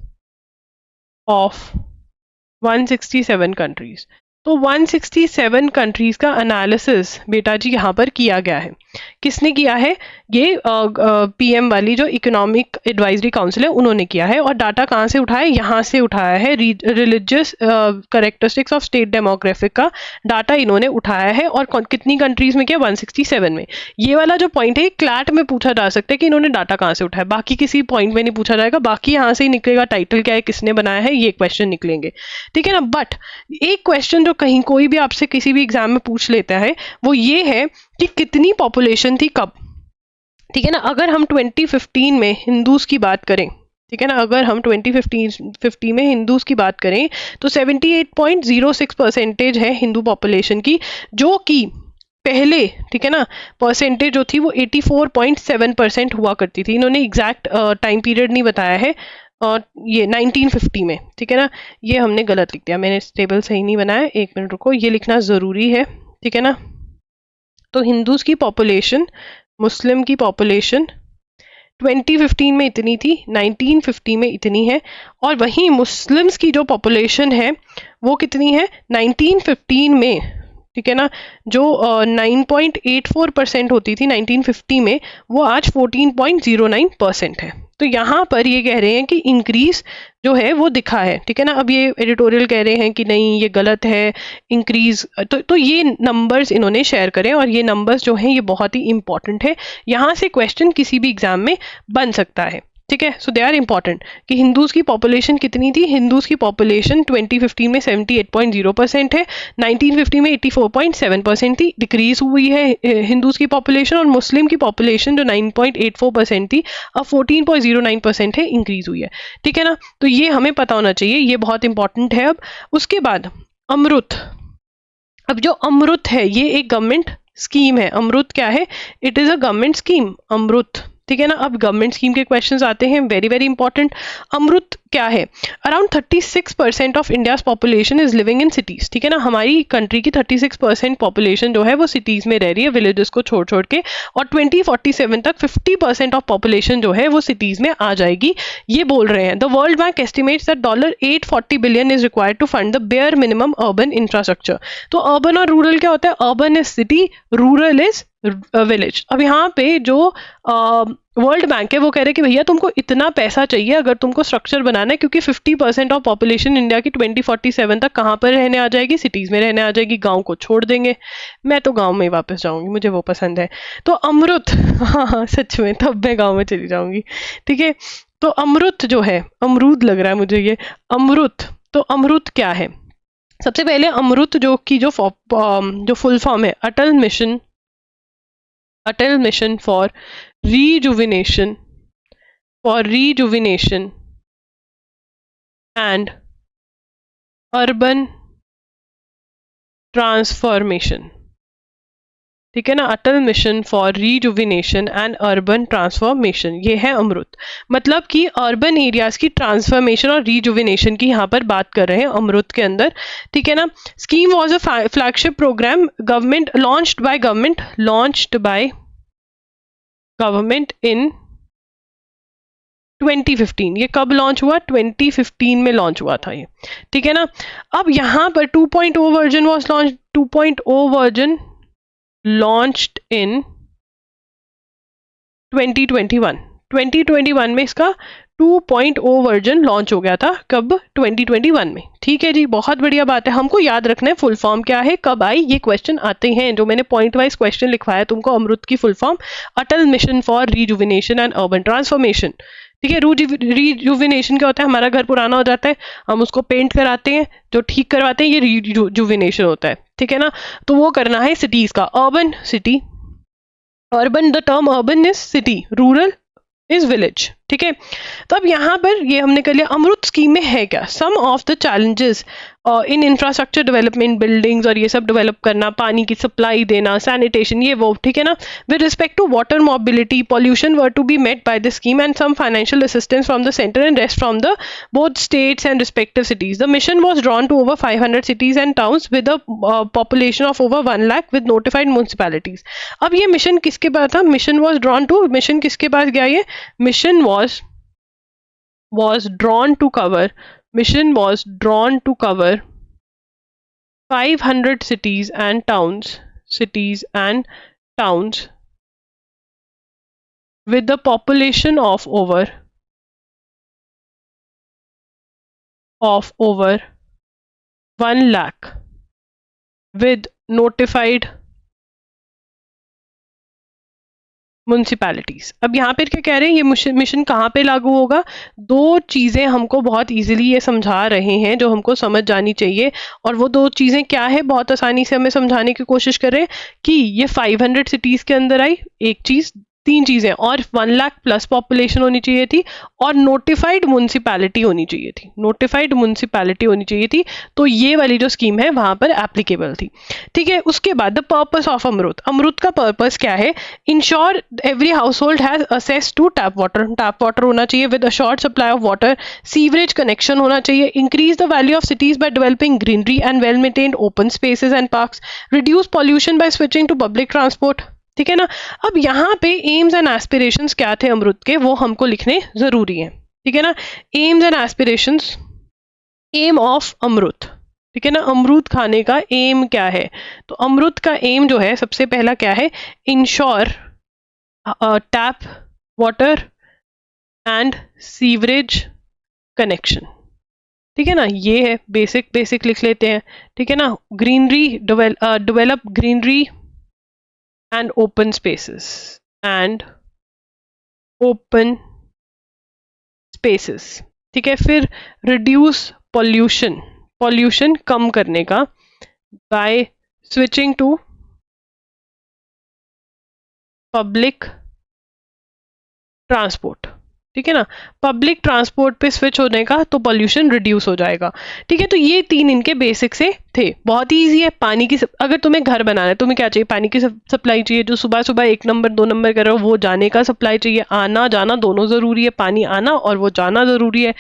of 167 countries। तो 167 कंट्रीज का एनालिसिस बेटा जी यहाँ पर किया गया है। किसने किया है? ये PM वाली जो इकोनॉमिक एडवाइजरी काउंसिल है उन्होंने किया है। और डाटा कहाँ से उठाया? यहाँ से उठाया है। Religious characteristics of state demographic का डाटा इन्होंने उठाया है। और कितनी कंट्रीज में किया? 167 में। ये वाला जो पॉइंट है क्लैट में पूछा जा सकता है कि इन्होंने डाटा कहाँ से उठाया, बाकी किसी पॉइंट में नहीं पूछा जाएगा। बाकी यहाँ से ही निकलेगा टाइटल क्या है, किसने बनाया है, ये क्वेश्चन निकलेंगे, ठीक है ना। बट एक क्वेश्चन जो कहीं कोई भी आपसे किसी भी एग्जाम में पूछ लेता है वो ये है कि कितनी पॉपुलेशन थी कब, ठीक है ना। अगर हम 2015 में हिंदूज की बात करें, ठीक है ना, अगर हम 2050 में हिंदूज की बात करें तो 78.06% है हिंदू पॉपुलेशन की, जो कि पहले, ठीक है ना, परसेंटेज जो थी वो 84.7% हुआ करती थी। इन्होंने एग्जैक्ट टाइम पीरियड नहीं बताया है, और ये 1950 में, ठीक है ना। ये हमने गलत लिख दिया, मैंने टेबल सही नहीं बनाया, एक मिनट रुको, ये लिखना ज़रूरी है, ठीक है ना। तो हिंदूज की पॉपुलेशन, मुस्लिम की पॉपुलेशन 2015 में इतनी थी, 1950 में इतनी है, और वहीं मुस्लिम्स की जो पॉपुलेशन है वो कितनी है 1915 में, ठीक है ना, जो 9.84% होती थी 1950 में, वो आज 14.09% है। तो यहाँ पर ये कह रहे हैं कि इंक्रीज जो है वो दिखा है, ठीक है ना। अब ये एडिटोरियल कह रहे हैं कि नहीं ये गलत है, इंक्रीज, तो ये नंबर्स इन्होंने शेयर करें, और ये नंबर्स जो हैं ये बहुत ही इंपॉर्टेंट है, यहाँ से क्वेश्चन किसी भी एग्जाम में बन सकता है, ठीक है। सो दे आर इंपॉर्टेंट कि हिंदूज की पॉपुलेशन कितनी थी। हिंदूज की पॉपुलेशन 2015 में 78.0% है, 1950 में 84.7% थी, डिक्रीज हुई है हिंदूज की पॉपुलेशन, और मुस्लिम की पॉपुलेशन जो 9.84% थी अब 14.09% है, इंक्रीज हुई है, ठीक है ना। तो ये हमें पता होना चाहिए, ये बहुत इंपॉर्टेंट है। अब उसके बाद अमृत, अब जो अमृत है ये एक गवर्नमेंट स्कीम है। अमृत क्या है, it is a government scheme, AMRUT, ठीक है ना। अब गवर्नमेंट स्कीम के क्वेश्चंस आते हैं, वेरी वेरी इंपॉर्टेंट। अमृत क्या है, around 36% of India's population is living in cities, ठीक है ना। हमारी कंट्री की 36% पॉपुलेशन जो है वो सिटीज में रह रही है, विलेजेस को छोड़ छोड़ के, और 2047 तक 50% ऑफ पॉपुलेशन जो है वो सिटीज में आ जाएगी, ये बोल रहे हैं। The World Bank estimates that $840 billion is required to fund the bare minimum urban infrastructure. तो अर्बन और रूरल क्या होता है, urban is city, rural is village. अब यहाँ पे जो वर्ल्ड बैंक है वो कह रहे हैं कि भैया तुमको इतना पैसा चाहिए अगर तुमको स्ट्रक्चर बनाना है, क्योंकि 50% ऑफ पॉपुलेशन इंडिया की 2047 तक कहाँ पर रहने आ जाएगी, सिटीज में रहने आ जाएगी, गांव को छोड़ देंगे। मैं तो गांव में ही वापस जाऊंगी, मुझे वो पसंद है। तो अमृत, हाँ सच में, तब मैं गाँव में चली जाऊंगी, ठीक है। तो अमृत जो है, अमरूद लग रहा है मुझे ये, अमृत, तो अमृत क्या है। सबसे पहले अमृत जो की जो फुल फॉर्म है, Atal mission for rejuvenation and urban transformation, ठीक है ना। Atal mission for rejuvenation and urban transformation, ये है अमृत। मतलब कि अर्बन एरियाज की ट्रांसफॉर्मेशन और रीजुविनेशन की यहाँ पर बात कर रहे हैं अमृत के अंदर, ठीक है ना। Scheme was a flagship programme government launched by government in 2015। ये कब लॉन्च हुआ, 2015 में लॉन्च हुआ था ये, ठीक है ना। अब यहाँ पर 2.0 version was launch, 2.0 version launched in 2021 में इसका 2.0 वर्जन लॉन्च हो गया था, कब, 2021 में, ठीक है जी। बहुत बढ़िया बात है, हमको याद रखना है फुल फॉर्म क्या है, कब आई, ये क्वेश्चन आते हैं। जो मैंने पॉइंट वाइज क्वेश्चन लिखवाया तुमको, अमृत की full form Atal mission for rejuvenation and urban transformation, ठीक है। रिजुविनेशन क्या होता है, हमारा घर पुराना हो जाता है, हम उसको पेंट कराते हैं, जो ठीक करवाते हैं, ये रिजुविनेशन होता है, ठीक है ना। तो वो करना है सिटीज का, urban city, urban, the term urban is city, rural is village, ठीक है। तो अब यहाँ पर ये हमने कर लिया। अमृत स्कीम में है क्या, some of the challenges in infrastructure development, buildings और ये सब डेवलप करना, पानी की सप्लाई देना, सैनिटेशन, ये वो, ठीक है ना। With respect to water mobility, pollution were to be met by the scheme and some financial assistance from the centre and rest from the both states and respective cities. The mission was drawn to over 500 cities and towns with a population of over 1 lakh with notified municipalities। अब ये mission किसके पास था, mission was drawn to, mission किसके पास गया, ये mission was drawn to cover 500 cities and towns with the population of over 1 lakh with notified municipalities. अब यहाँ पर क्या कह रहे हैं, ये मिशन कहाँ पे लागू होगा, दो चीजें हमको बहुत इजीली ये समझा रहे हैं जो हमको समझ जानी चाहिए, और वो दो चीजें क्या है, बहुत आसानी से हमें समझाने की कोशिश कर रहे हैं कि ये 500 सिटीज के अंदर आई, एक चीज। 3 चीजें, और 1 लाख प्लस पॉपुलेशन होनी चाहिए थी, और नोटिफाइड म्यूनिसिपैलिटी होनी चाहिए थी, नोटिफाइड म्यूनिसिपैलिटी होनी चाहिए थी। तो ये वाली जो स्कीम है वहां पर एप्लीकेबल थी। ठीक है, उसके बाद the purpose of Amrut, Amrut का पर्पस क्या है? Ensure every household has access to tap water होना चाहिए with a short supply of water, sewerage connection होना चाहिए, increase the value of cities by developing greenery and well maintained open spaces and parks, reduce pollution by switching to public transport. ठीक है ना। अब यहाँ पे एम्स एंड एस्पिरेशंस क्या थे अमृत के, वो हमको लिखने जरूरी है। ठीक है ना। Aims and aspirations, aim of AMRUT, ठीक है ना, अमृत खाने का एम क्या है? तो अमृत का एम जो है सबसे पहला क्या है? Ensure tap water and sewerage connection. ठीक है ना, ये है बेसिक लिख लेते हैं। ठीक है ना, greenery, develop greenery and open spaces and open spaces. ठीक है, फिर रिड्यूस पॉल्यूशन कम करने का by switching to public transport. ठीक है ना, पब्लिक ट्रांसपोर्ट पे स्विच होने का तो पॉल्यूशन रिड्यूस हो जाएगा। ठीक है, तो ये 3 इनके बेसिक से थे। बहुत ही ईजी है। पानी की अगर तुम्हें घर बनाना है, तुम्हें क्या चाहिए? पानी की सप्लाई चाहिए, जो सुबह सुबह 1 नंबर 2 नंबर कर रहे हो वो जाने का सप्लाई चाहिए। आना जाना दोनों जरूरी है, पानी आना और वो जाना जरूरी है।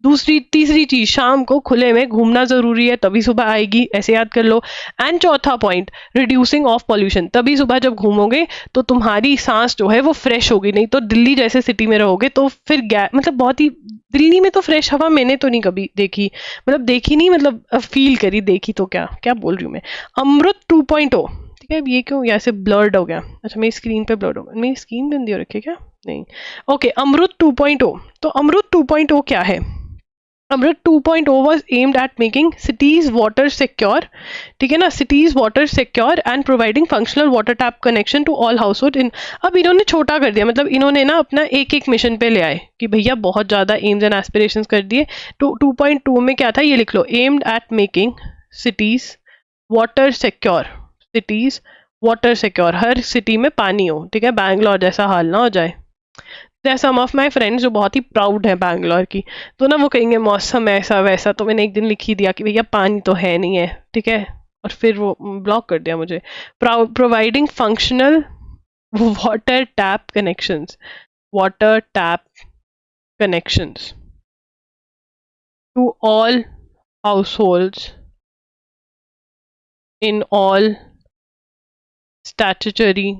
तीसरी चीज, शाम को खुले में घूमना जरूरी है, तभी सुबह आएगी, ऐसे याद कर लो। एंड चौथा पॉइंट, रिड्यूसिंग ऑफ पॉल्यूशन, तभी सुबह जब घूमोगे तो तुम्हारी सांस जो है वो फ्रेश होगी। नहीं तो दिल्ली जैसे सिटी में रहोगे तो फिर मतलब बहुत ही, दिल्ली में तो फ्रेश हवा मैंने तो नहीं कभी देखी, मतलब देखी नहीं, मतलब फील करी, देखी तो क्या क्या बोल रही हूँ मैं। अमृत 2.0। ठीक है, ये क्यों ऐसे ब्लर्ड हो गया? अच्छा, मेरी स्क्रीन पे ब्लर्ड हो गया, मेरी स्क्रीन गंदी हो रखी है क्या? नहीं, ओके, अमृत 2.0। तो अमृत 2.0 क्या है? अमृत 2.0 was aimed at making cities water secure, ठीक है ना, cities water secure and providing functional water tap connection to all household in। अब इन्होंने छोटा कर दिया, मतलब इन्होंने ना अपना एक मिशन पे ले आए कि भैया बहुत ज्यादा एम्स एंड एस्पिरेशंस कर दिए। तो 2.2 में क्या था ये लिख लो, aimed at making cities water secure, cities water secure, her city में पानी हो। ठीक है, बैंगलोर जैसा हाल ना हो जाए। सम ऑफ माई फ्रेंड्स जो बहुत ही प्राउड है बैंगलोर की, तो ना वो कहेंगे मौसम ऐसा वैसा, तो मैंने एक दिन लिख ही दिया कि भैया पानी तो है नहीं है। ठीक है, और फिर वो ब्लॉक कर दिया मुझे। Providing functional water tap connections, water tap connections to all households in all statutory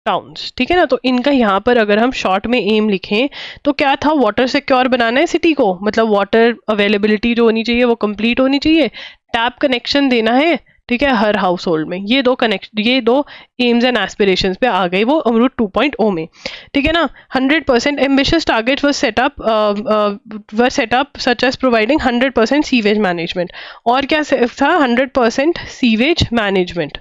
towns. ठीक है ना, तो इनका यहाँ पर अगर हम शॉर्ट में एम लिखें तो क्या था? वाटर सिक्योर बनाना है सिटी को, मतलब वाटर अवेलेबिलिटी जो होनी चाहिए वो कंप्लीट होनी चाहिए, टैप कनेक्शन देना है। ठीक है, हर हाउस होल्ड में। ये दो एम्स एंड एस्पिरेशंस पे आ गई वो अमृत 2.0 में। ठीक है ना, 100% ambitious target were set up such as providing 100% sewage management. और क्या था? 100% सीवेज मैनेजमेंट।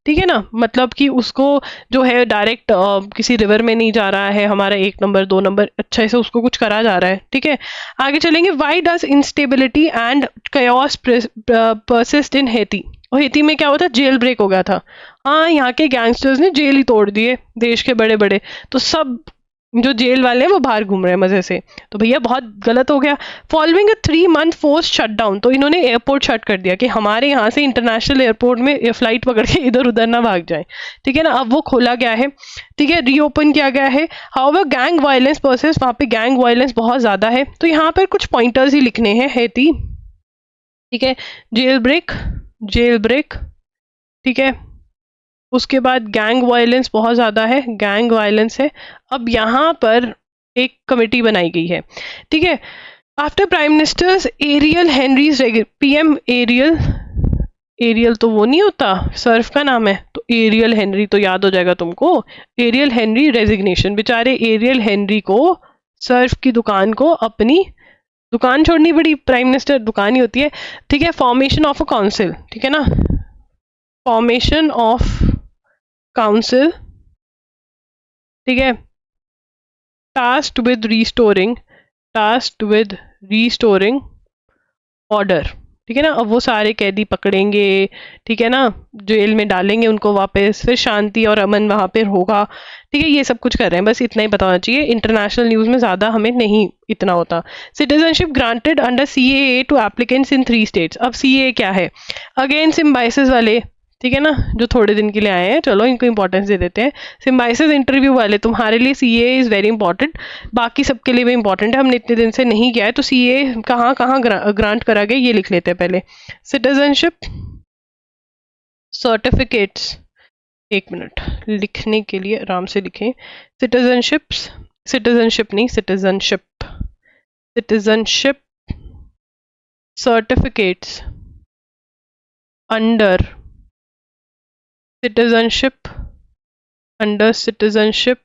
ठीक है ना, मतलब कि उसको जो है डायरेक्ट किसी रिवर में नहीं जा रहा है हमारा 1 नंबर 2 नंबर, अच्छे से उसको कुछ करा जा रहा है। ठीक है, आगे चलेंगे। Why does instability and chaos persist in Haiti? और हेती में क्या हुआ था? जेल ब्रेक हो गया था। हाँ, यहाँ के गैंगस्टर्स ने जेल ही तोड़ दिए, देश के बड़े बड़े, तो सब जो जेल वाले हैं वो बाहर घूम रहे हैं मजे से। तो भैया बहुत गलत हो गया। Following a 3 month force shutdown, तो इन्होंने एयरपोर्ट शट कर दिया कि हमारे यहाँ से इंटरनेशनल एयरपोर्ट में फ्लाइट पकड़ के इधर उधर ना भाग जाए। ठीक है ना, अब वो खोला गया है। ठीक है, रीओपन किया गया है। हाउएवर गैंग वायलेंस पर्सिस्ट, वहाँ पे गैंग वायलेंस बहुत ज्यादा है। तो यहाँ पर कुछ पॉइंटर्स ही लिखने हैं हेती। ठीक है, जेल ब्रेक। ठीक है, उसके बाद गैंग वायलेंस बहुत ज़्यादा है, गैंग वायलेंस है। अब यहाँ पर एक कमेटी बनाई गई है। ठीक है, after prime minister's aerial henries PM aerial तो वो नहीं होता, सर्फ का नाम है, तो एरियल हेनरी तो याद हो जाएगा तुमको। एरियल हेनरी रेजिग्नेशन, बेचारे एरियल हेनरी को सर्फ की दुकान को अपनी दुकान छोड़नी पड़ी। प्राइम मिनिस्टर दुकान ही होती है। ठीक है, फॉर्मेशन ऑफ अ काउंसिल। ठीक है ना, फॉर्मेशन ऑफ काउंसिल। ठीक है, टास्क्ड विद रिस्टोरिंग ऑर्डर। ठीक है ना। अब वो सारे कैदी पकड़ेंगे, ठीक है ना, जेल में डालेंगे उनको वापस, फिर शांति और अमन वहां पर होगा, ठीक है। ये सब कुछ कर रहे हैं, बस इतना ही पता होना चाहिए। इंटरनेशनल न्यूज में ज्यादा हमें नहीं इतना होता। Citizenship granted under CAA to applicants in 3 states. अब CAA क्या है? अगेन सिम्बाइसिस वाले, ठीक है ना, जो थोड़े दिन के लिए आए हैं, चलो इनको इंपॉर्टेंस दे देते हैं। सिम्बाइसिस इंटरव्यू वाले, तुम्हारे लिए CAA इज वेरी इंपॉर्टेंट, बाकी सबके लिए भी इंपॉर्टेंट है। हमने इतने दिन से नहीं किया है, तो CAA कहाँ कहाँ ग्रांट करा गया ये लिख लेते हैं पहले। सिटीजनशिप सर्टिफिकेट्स, एक मिनट लिखने के लिए आराम से लिखें। सिटीजनशिप्स, सिटीजनशिप नहीं, citizenship, citizenship certificates under citizenship, under citizenship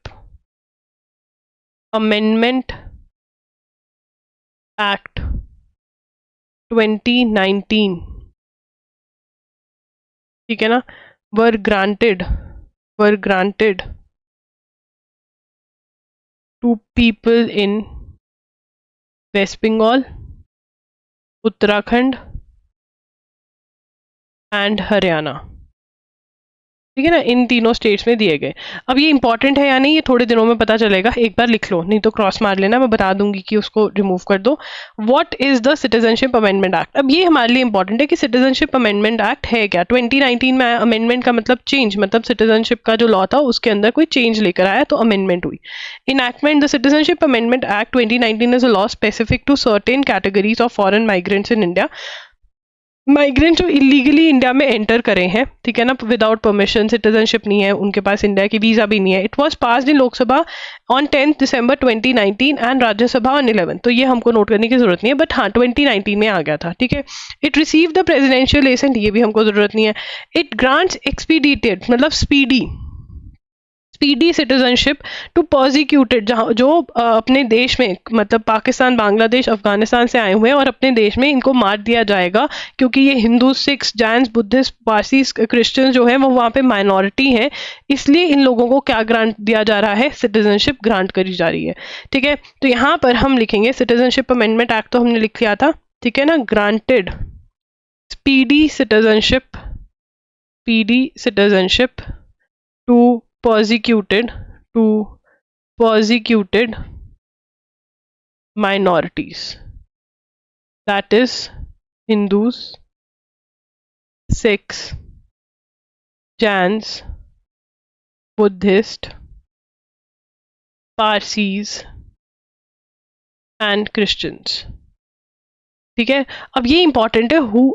Amendment Act 2019, ठीक है ना, were granted to people in West Bengal, Uttarakhand and Haryana, ठीक है ना, इन तीनों स्टेट्स में दिए गए। अब ये इंपॉर्टेंट है या नहीं ये थोड़े दिनों में पता चलेगा, एक बार लिख लो, नहीं तो क्रॉस मार लेना, मैं बता दूंगी कि उसको रिमूव कर दो। What is the Citizenship Amendment act? अब ये हमारे लिए इंपॉर्टेंट है कि सिटीजनशिप अमेंडमेंट एक्ट है क्या। 2019 में अमेंडमेंट का मतलब चेंज, मतलब सिटीजनशिप का जो लॉ था उसके अंदर कोई चेंज लेकर आया तो अमेंडमेंट हुई। Enactment, the Citizenship Amendment Act 2019 is a law specific to certain categories of foreign migrants in India. Migrant जो इलीगली इंडिया में एंटर करे हैं, ठीक है ना, विदाउट परमिशन, सिटीजनशिप नहीं है उनके पास, इंडिया की वीजा भी नहीं है। It was passed in Lok Sabha on 10 December 2019 and Rajya Sabha on 11, तो ये हमको नोट करने की जरूरत नहीं है, बट हाँ 2019 में आ गया था, ठीक है। It receive the presidential assent, ये भी हमको जरूरत नहीं है। इट ग्रांट्स एक्सपीडिटेड, मतलब स्पीडी सिटीजनशिप टू प्रोसिक्यूटेड, जहाँ जो अपने देश में, मतलब पाकिस्तान, बांग्लादेश, अफगानिस्तान से आए हुए हैं और अपने देश में इनको मार दिया जाएगा क्योंकि ये Hindu, Sikhs, Jains, Buddhist, Parsi, Christian जो है वो वहाँ पे माइनॉरिटी हैं, इसलिए इन लोगों को क्या ग्रांट दिया जा रहा है? सिटीजनशिप ग्रांट करी जा रही है, ठीक है। तो यहाँ पर हम लिखेंगे सिटीजनशिप अमेंडमेंट एक्ट, तो हमने लिख लिया था, ठीक है ना, granted speedy citizenship to persecuted minorities, that is Hindus, Sikhs, Jains, Buddhist, Parsis and Christians, ठीक है। अब ये इंपॉर्टेंट है, who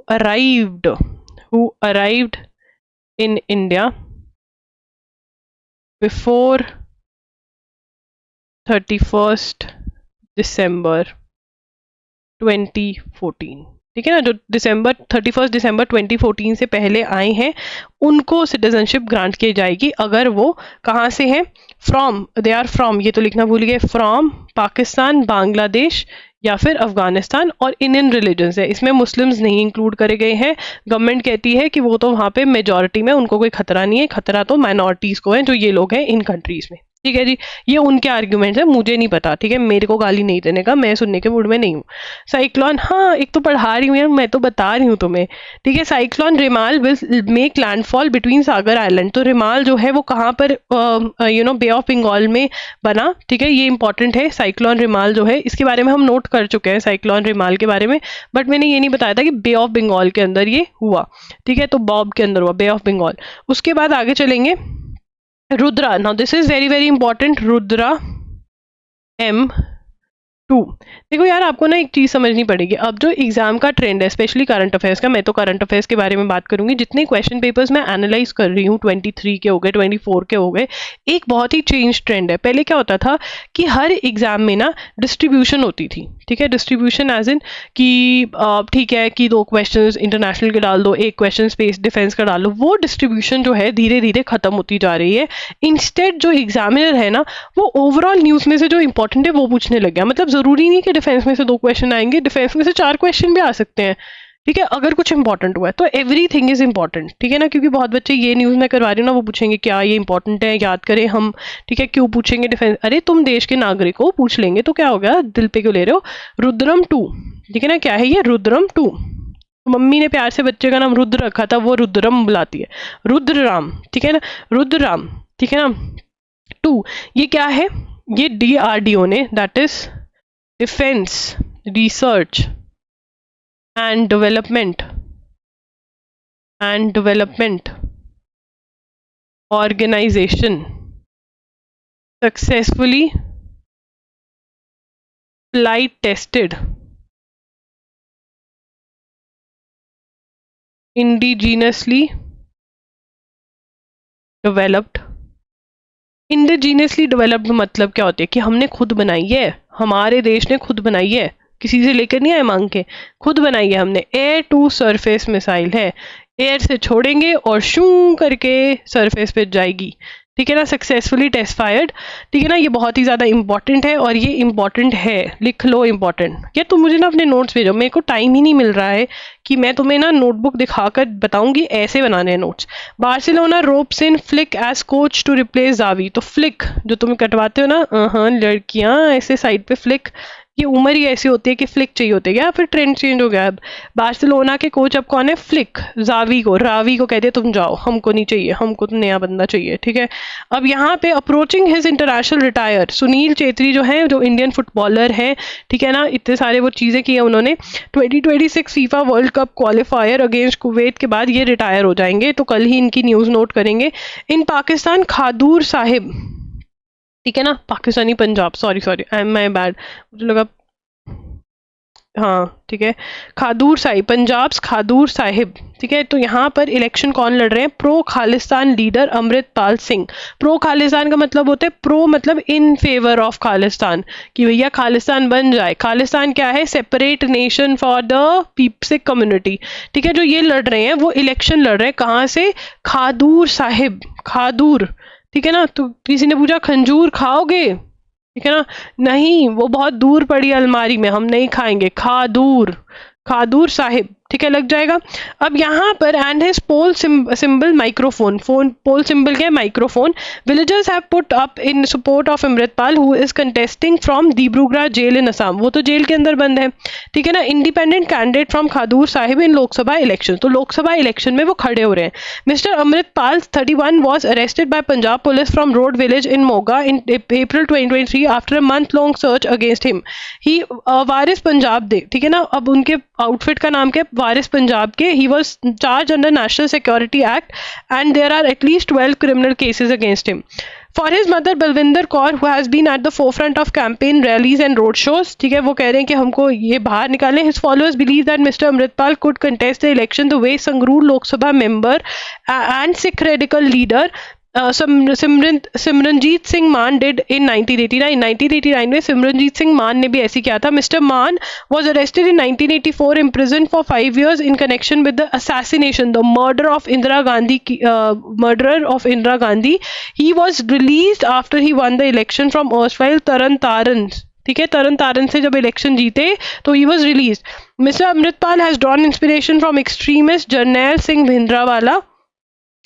arrived in India before 31st December 2014, ठीक है ना, जो 31 दिसंबर 2014 से पहले आए हैं उनको सिटीजनशिप ग्रांट की जाएगी अगर वो कहाँ से हैं? दे आर फ्रॉम, ये तो लिखना भूल गए, फ्रॉम पाकिस्तान, बांग्लादेश या फिर अफगानिस्तान, और इंडियन रिलीजन्स है, इसमें मुस्लिम्स नहीं इंक्लूड करे गए हैं। गवर्नमेंट कहती है कि वो तो वहाँ पे मेजॉरिटी में, उनको कोई खतरा नहीं है, खतरा तो माइनॉरिटीज को है जो ये लोग हैं इन कंट्रीज में, ठीक है जी। ये उनके आर्ग्यूमेंट्स है, मुझे नहीं पता, ठीक है, मेरे को गाली नहीं देने का, मैं सुनने के मूड में नहीं हूँ। साइक्लोन, हाँ एक तो पढ़ा रही हूँ यार, मैं तो बता रही हूँ तुम्हें, ठीक है। Cyclone Rimal will make landfall between Sagar island, तो रिमाल जो है वो कहाँ पर, बे ऑफ बंगाल में बना, ठीक है, ये इंपॉर्टेंट है। साइक्लोन रिमाल जो है इसके बारे में हम नोट कर चुके हैं, साइक्लोन रिमाल के बारे में, बट मैंने ये नहीं बताया था कि बे ऑफ बंगाल के अंदर ये हुआ, ठीक है, तो बॉब के अंदर हुआ, बे ऑफ बंगाल। उसके बाद आगे चलेंगे, Rudra, now this is very very important, Rudra M2। देखो यार, आपको ना एक चीज समझनी पड़ेगी, अब जो एग्जाम का ट्रेंड है स्पेशली करंट अफेयर्स का, मैं तो करंट अफेयर्स के बारे में बात करूंगी, जितने क्वेश्चन पेपर्स मैं एनालाइज कर रही हूँ 23 के हो गए, 24 के हो गए, एक बहुत ही चेंज ट्रेंड है। पहले क्या होता था कि हर एग्जाम में ना डिस्ट्रीब्यूशन होती थी, ठीक है, डिस्ट्रीब्यूशन एज इन कि ठीक है कि 2 क्वेश्चन इंटरनेशनल के डाल दो, 1 क्वेश्चन स्पेस डिफेंस का डाल दो, वो डिस्ट्रीब्यूशन जो है धीरे धीरे खत्म होती जा रही है। इंस्टेड जो एग्जामिनर है ना वो ओवरऑल न्यूज में से जो इंपॉर्टेंट है वो पूछने लग गया, मतलब जरूरी नहीं कि डिफेंस में से 2 क्वेश्चन आएंगे, डिफेंस में से 4 क्वेश्चन भी आ सकते हैं, ठीक है, अगर कुछ इंपॉर्टेंट हुआ है तो एवरीथिंग इज इंपॉर्टेंट, ठीक है ना, क्योंकि बहुत बच्चे ये न्यूज में करवा रही हूँ ना, वो पूछेंगे क्या ये इंपॉर्टेंट है, याद करें हम, ठीक है, क्यों पूछेंगे डिफेंस, अरे तुम देश के नागरिक हो, पूछ लेंगे तो क्या हो गया, दिल पे क्यों ले रहे हो। रुद्रम 2, ठीक है ना, क्या है ये, रुद्रम 2, मम्मी ने प्यार से बच्चे का नाम रुद्र रखा था, वो रुद्रम बुलाती है, रुद्रराम, ठीक है ना, रुद्रराम, ठीक है ना। 2, ये क्या है, ये DRDO ने, that is defence research and development organisation successfully flight tested indigenously developed. Indigenously developed मतलब क्या होती है कि हमने खुद बनाई है, हमारे देश ने खुद बनाई है, किसी से लेकर नहीं आए मांग के, खुद बनाई है हमने। एयर टू सरफेस मिसाइल है, एयर से छोड़ेंगे और शू करके सरफेस पे जाएगी, ठीक है ना, सक्सेसफुली टेस्ट फायर्ड, ठीक है ना। ये बहुत ही ज़्यादा इंपॉर्टेंट है, और ये इंपॉर्टेंट है, लिख लो इंपॉर्टेंट। या तुम मुझे ना अपने नोट्स भेजो, मेरे को टाइम ही नहीं मिल रहा है कि मैं तुम्हें ना नोटबुक दिखाकर बताऊंगी ऐसे बनाने हैं notes. Barcelona ropes in Flick as coach to replace Xavi. तो फ्लिक जो तुम कटवाते हो ना, हाँ लड़कियां ऐसे साइड पे फ्लिक, ये उम्र ही ऐसी होती है कि फ्लिक चाहिए होती है, या फिर ट्रेंड चेंज हो गया अब। बार्सिलोना के कोच अब कौन है, फ्लिक। जावी को, रावी को कहते तुम जाओ, हमको नहीं चाहिए, हमको तो नया बंदा चाहिए, ठीक है। अब यहाँ पे approaching his international retire, Sunil Chhetri जो है, जो इंडियन फुटबॉलर है, ठीक है ना, इतने सारे वो चीज़ें की है उन्होंने। 2026 FIFA world cup qualifier against Kuwait के बाद ये रिटायर हो जाएंगे, तो कल ही इनकी न्यूज़ नोट करेंगे। इन पाकिस्तान खादूर साहिब, ठीक है ना, Pakistani Punjab, sorry I am my bad, मुझे लगा, हाँ ठीक है, खादूर साहिब, पंजाब खादूर साहिब, ठीक है। तो यहाँ पर इलेक्शन कौन लड़ रहे हैं, pro Khalistan leader Amritpal Singh. Pro Khalistan का मतलब होता है, प्रो मतलब इन फेवर ऑफ खालिस्तान, कि भैया खालिस्तान बन जाए। खालिस्तान क्या है, separate nation for the Sikh community, ठीक है। जो ये लड़ रहे हैं वो इलेक्शन लड़ रहे हैं, कहाँ से, खादूर साहिब, खादूर, ठीक है ना। तो किसी ने पूछा खंजूर खाओगे, ठीक है ना, नहीं वो बहुत दूर पड़ी अलमारी में, हम नहीं खाएंगे, खादूर, खादूर साहिब, ठीक है, लग जाएगा। अब यहाँ पर and his poll symbol microphone, phone poll symbol क्या है, microphone. Villagers have put up in support of Amritpal who is contesting from Dibrugarh jail in Assam, वो तो जेल के अंदर बंद है, ठीक है ना। Independent candidate from खादूर Sahib in Lok Sabha election, तो लोकसभा इलेक्शन में वो खड़े हो रहे हैं। Mister Amritpal 31 was arrested by Punjab police from Road Village in Moga in April 2023 after a month-long search against him. He वारिस पंजाब दे, ठीक है ना। अब उनके आउटफिट का नाम क्या है, वारिस पंजाब के। He was charged under National Security Act and there are at least 12 criminal cases against him. For his mother Balwinder Kaur, who has been at the forefront of campaign rallies and road shows, ठीक है, वो कह रहे हैं कि हमको ये बाहर निकालें। His followers believe that Mr. Amritpal could contest the election the way Sangrur Lok Sabha member and Sikh radical leader Simranjeet Singh मान डिड इन 1989। 1989 में सिमरनजीत सिंह मान ने भी ऐसी किया था। मिस्टर मान was arrested in 1984, imprisoned for 5 years in connection with the assassination, the murder of Indira Gandhi. He was released after he won the election from erstwhile Taran Taran, ठीक है, तरन तारन से जब इलेक्शन जीते तो he was release. Mister Amritpal has drawn inspiration from extremist Jarnail Singh Bhindranwale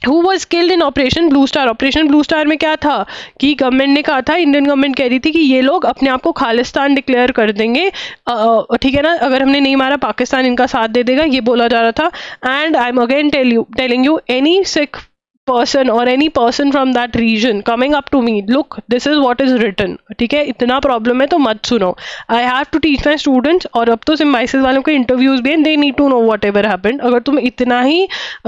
who was killed in operation blue star. Operation blue star में क्या था कि गवर्नमेंट ने कहा था, इंडियन गवर्नमेंट कह रही थी कि ये लोग अपने आप को खालिस्तान डिक्लेयर कर देंगे, ठीक है ना, अगर हमने नहीं मारा पाकिस्तान इनका साथ दे देगा, ये बोला जा रहा था। And I am again telling you any Sikh person or any person from that region coming up to me, look this is what is written, ठीक है, इतना प्रॉब्लम है तो मत सुनो। I have to teach my students, और अब तो सिम्बाइसिस वालों के इंटरव्यूज भी हैं, they need to know whatever happened। अगर तुम इतना ही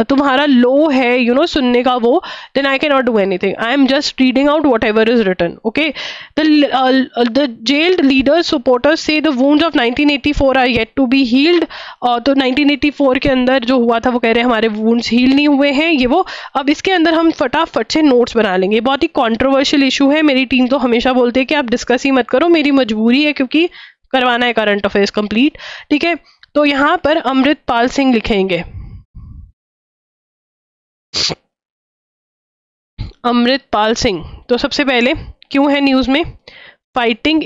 तुम्हारा लो है you know सुनने का वो, then I cannot do anything, I am just reading out whatever is written, okay। The jailed leaders supporters say the wounds of 1984 are yet to be healed। तो 1984 के अंदर जो हुआ था वो कह रहे हैं हमारे wounds heal नहीं हुए हैं, ये वो। अब इसके अंदर हम फटाफट से नोट्स बना लेंगे, बहुत ही कंट्रोवर्शियल इशू है। मेरी टीम तो हमेशा बोलती है कि आप डिस्कस ही मत करो, मेरी मजबूरी है क्योंकि करवाना है करंट अफेयर्स कंप्लीट, ठीक है। तो यहाँ पर अमृतपाल सिंह लिखेंगे, अमृतपाल सिंह। तो सबसे पहले क्यों है न्यूज में, fighting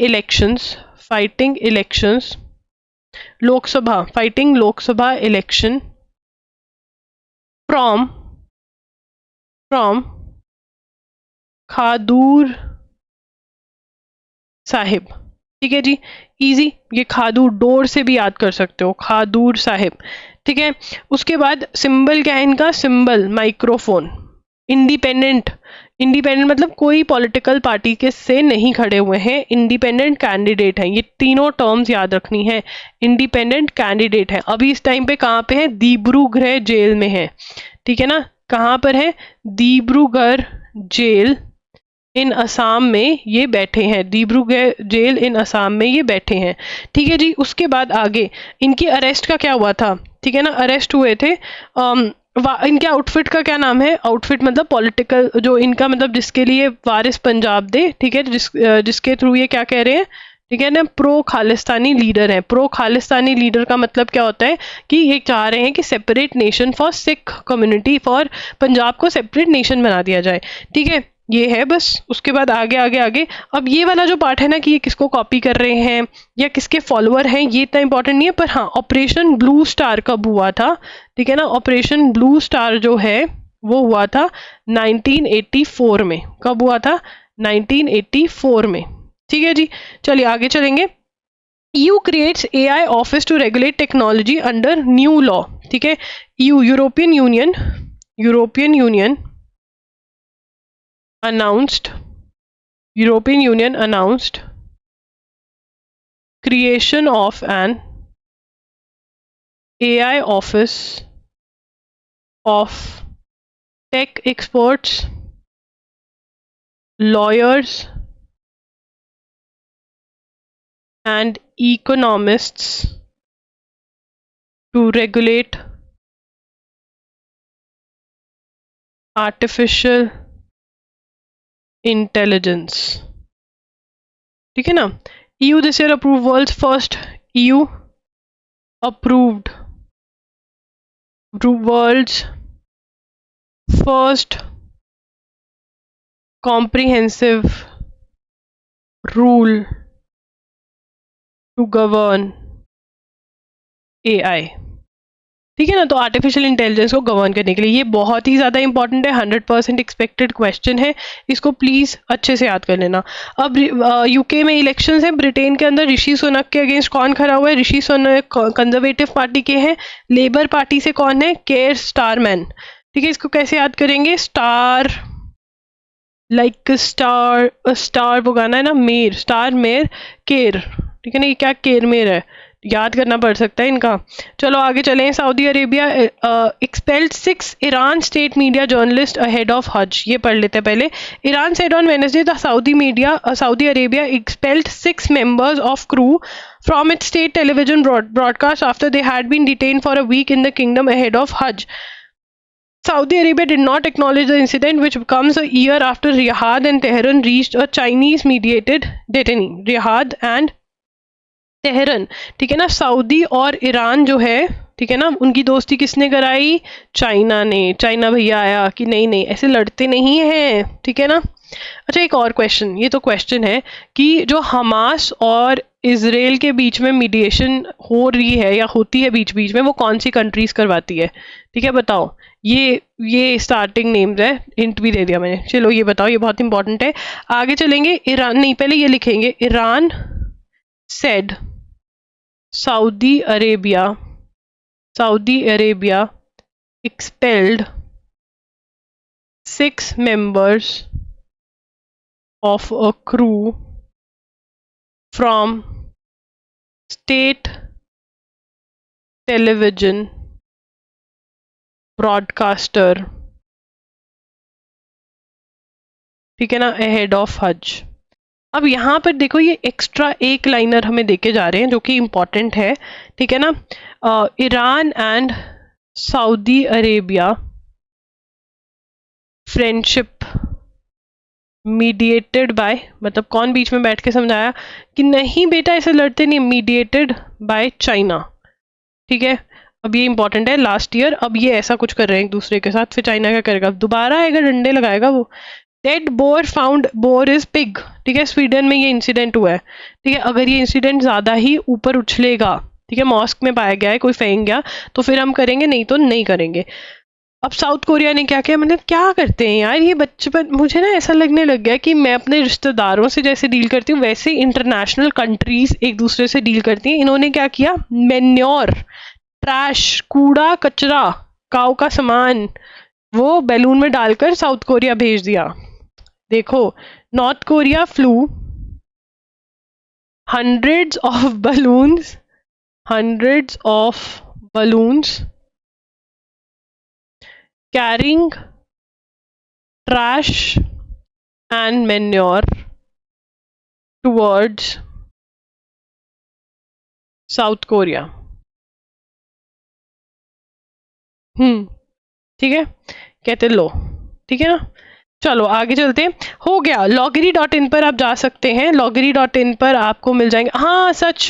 elections Lok Sabha, fighting Lok Sabha election from खादूर Sahib, ठीक है जी, इजी। ये खादूर डोर से भी याद कर सकते हो, खादूर साहिब। ठीक है, उसके बाद सिंबल क्या है इनका, सिंबल माइक्रोफोन। इंडिपेंडेंट, इंडिपेंडेंट मतलब कोई पॉलिटिकल पार्टी के से नहीं खड़े हुए हैं, इंडिपेंडेंट कैंडिडेट हैं। ये तीनों टर्म्स याद रखनी है। इंडिपेंडेंट कैंडिडेट है, अभी इस टाइम पे कहाँ पे है, दिब्रूगढ़ जेल में है। ठीक है ना, कहाँ पर है, दिब्रूगढ़ जेल इन असम में ये बैठे हैं, दिब्रूगढ़ जेल इन असम में ये बैठे हैं। ठीक है जी, उसके बाद आगे इनकी अरेस्ट का क्या हुआ था, ठीक है ना, अरेस्ट हुए थे। इनके आउटफिट का क्या नाम है, आउटफिट मतलब पॉलिटिकल जो इनका मतलब जिसके लिए वारिस पंजाब दे, ठीक है, जिसके थ्रू ये क्या कह रहे हैं, ठीक है ना, प्रो खालिस्तानी लीडर है। प्रो खालिस्तानी लीडर का मतलब क्या होता है कि ये चाह रहे हैं कि separate nation for Sikh community, for Punjab को सेपरेट नेशन बना दिया जाए। ठीक है, ये है बस। उसके बाद आगे आगे आगे, अब ये वाला जो पार्ट है ना कि ये किसको कॉपी कर रहे हैं या किसके फॉलोअर हैं, ये इतना इंपॉर्टेंट नहीं है, पर हाँ ऑपरेशन ब्लू स्टार कब हुआ था, ठीक है ना, ऑपरेशन ब्लू स्टार जो है वो हुआ था 1984 में। कब हुआ था, 1984 में। ठीक है जी, चलिए आगे चलेंगे। EU creates AI office to regulate technology under new law। ठीक है, EU European union announced creation of an AI office of tech experts, lawyers and economists to regulate artificial intelligence। ठीक है ना, EU this year approved world's first EU approved world's first comprehensive rule to govern AI। ठीक है ना, तो artificial intelligence को govern करने के लिए ये बहुत ही ज़्यादा इंपॉर्टेंट है, 100% एक्सपेक्टेड क्वेश्चन है, इसको प्लीज़ अच्छे से याद कर लेना। अब यूके में इलेक्शंस है, ब्रिटेन के अंदर ऋषि सुनक के अगेंस्ट कौन खड़ा हुआ है, ऋषि सुनक कंजर्वेटिव पार्टी के हैं, लेबर पार्टी से कौन है, केयर स्टारमैन। ठीक है, इसको कैसे याद करेंगे, स्टार लाइक स्टार वो गाना है ना, मेर, स्टार मेर केर। ठीक है ना, ये क्या केर मेर है, याद करना पड़ सकता है इनका। चलो आगे चलें। Saudi Arabia expelled 6 Iran state media journalist ahead of हज। ये पढ़ लेते हैं पहले। Iran said on Wednesday the Saudi Arabia expelled 6 members of crew from its state television broadcast after they had been detained for a week in the kingdom ahead of Hajj. Saudi Arabia did not acknowledge the incident, which comes a year after Riyadh and Tehran reached a Chinese-mediated detention. Riyadh and Tehran, ठीक है ना, Saudi और Iran जो है, ठीक है ना, उनकी दोस्ती किसने कराई, चाइना ने। चाइना भैया आया कि नहीं नहीं ऐसे लड़ते नहीं हैं, ठीक है ना। अच्छा, एक और क्वेश्चन, ये तो क्वेश्चन है कि जो हमास और इसराइल के बीच में मीडिएशन हो रही है या होती है बीच बीच में, वो कौन सी कंट्रीज करवाती है, ठीक है, बताओ। ये स्टार्टिंग नेम्स है, हिंट भी दे दिया मैंने। चलो ये बताओ, ये बहुत इंपॉर्टेंट है। आगे चलेंगे। ईरान नहीं, पहले ये लिखेंगे, Iran said Saudi Arabia expelled 6 members of a crew from state television broadcaster, ठीक है ना, ahead of Hajj। अब यहाँ पर देखो, ये एक्स्ट्रा एक लाइनर हमें देके जा रहे हैं जो कि इम्पोर्टेंट है, ठीक है ना। Iran and Saudi Arabia friendship mediated by, मतलब कौन बीच में बैठ के समझाया कि नहीं बेटा ऐसे लड़ते नहीं, मीडिएटेड बाय चाइना। ठीक है, अब ये इंपॉर्टेंट है, लास्ट ईयर। अब ये ऐसा कुछ कर रहे हैं एक दूसरे के साथ, फिर चाइना क्या करेगा, दोबारा आएगा, डंडे लगाएगा वो। Dead bore found, bore is pig, ठीक है, स्वीडन में ये इंसिडेंट हुआ है। ठीक है, अगर ये इंसिडेंट ज़्यादा ही ऊपर उछलेगा, ठीक है, मॉस्क में पाया गया है, कोई फेंक गया, तो फिर हम करेंगे, नहीं तो नहीं करेंगे। अब साउथ कोरिया ने क्या किया, मतलब क्या करते हैं यार ये बचपन, मुझे ना ऐसा लगने लग गया कि मैं अपने रिश्तेदारों से जैसे डील करती हूँ वैसे इंटरनेशनल कंट्रीज एक दूसरे से डील करती हैं। इन्होंने क्या किया, मेन्योर, ट्रैश, कूड़ा कचरा, काऊ का सामान, वो बैलून में डालकर साउथ कोरिया भेज दिया। देखो, north Korea flu hundreds of balloons carrying trash and manure towards South Korea. ठीक है, कहते लो, ठीक है ना। चलो आगे चलते हैं। हो गया, loggery.in पर आप जा सकते हैं, loggery.in पर आपको मिल जाएंगे। हाँ सच,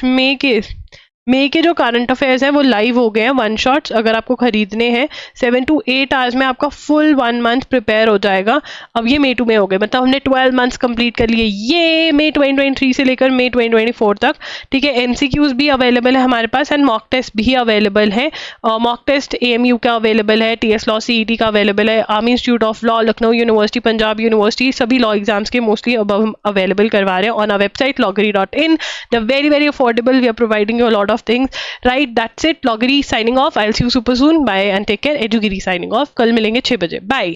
मई के जो करंट अफेयर्स हैं वो लाइव हो गए हैं, वन शॉट्स, अगर आपको खरीदने हैं 7 to 8 आवर्स में आपका फुल 1 मंथ प्रिपेयर हो जाएगा। अब ये मई 2 में हो गए, मतलब हमने 12 मंथ्स कंप्लीट कर लिए, ये मई 2023 से लेकर मई 2024 तक। ठीक है, एमसीक्यूज भी अवेलेबल है हमारे पास एंड मॉक टेस्ट भी अवेलेबल है। मॉक टेस्ट AMU का अवेलेबल है, TS लॉ CET का अवेलेबल है, Army Institute of Law, Lucknow university, Punjab university, सभी लॉ एग्जाम्स के मोस्टली अब हम अवेलेबल करवा रहे हैं on our website loggery.in. They're very very affordable. We are providing you a lot of things. Right, that's it. Loggery signing off. I'll see you super soon. Bye and take care. Edugiri signing off. कल मिलेंगे 6 बजे. Bye.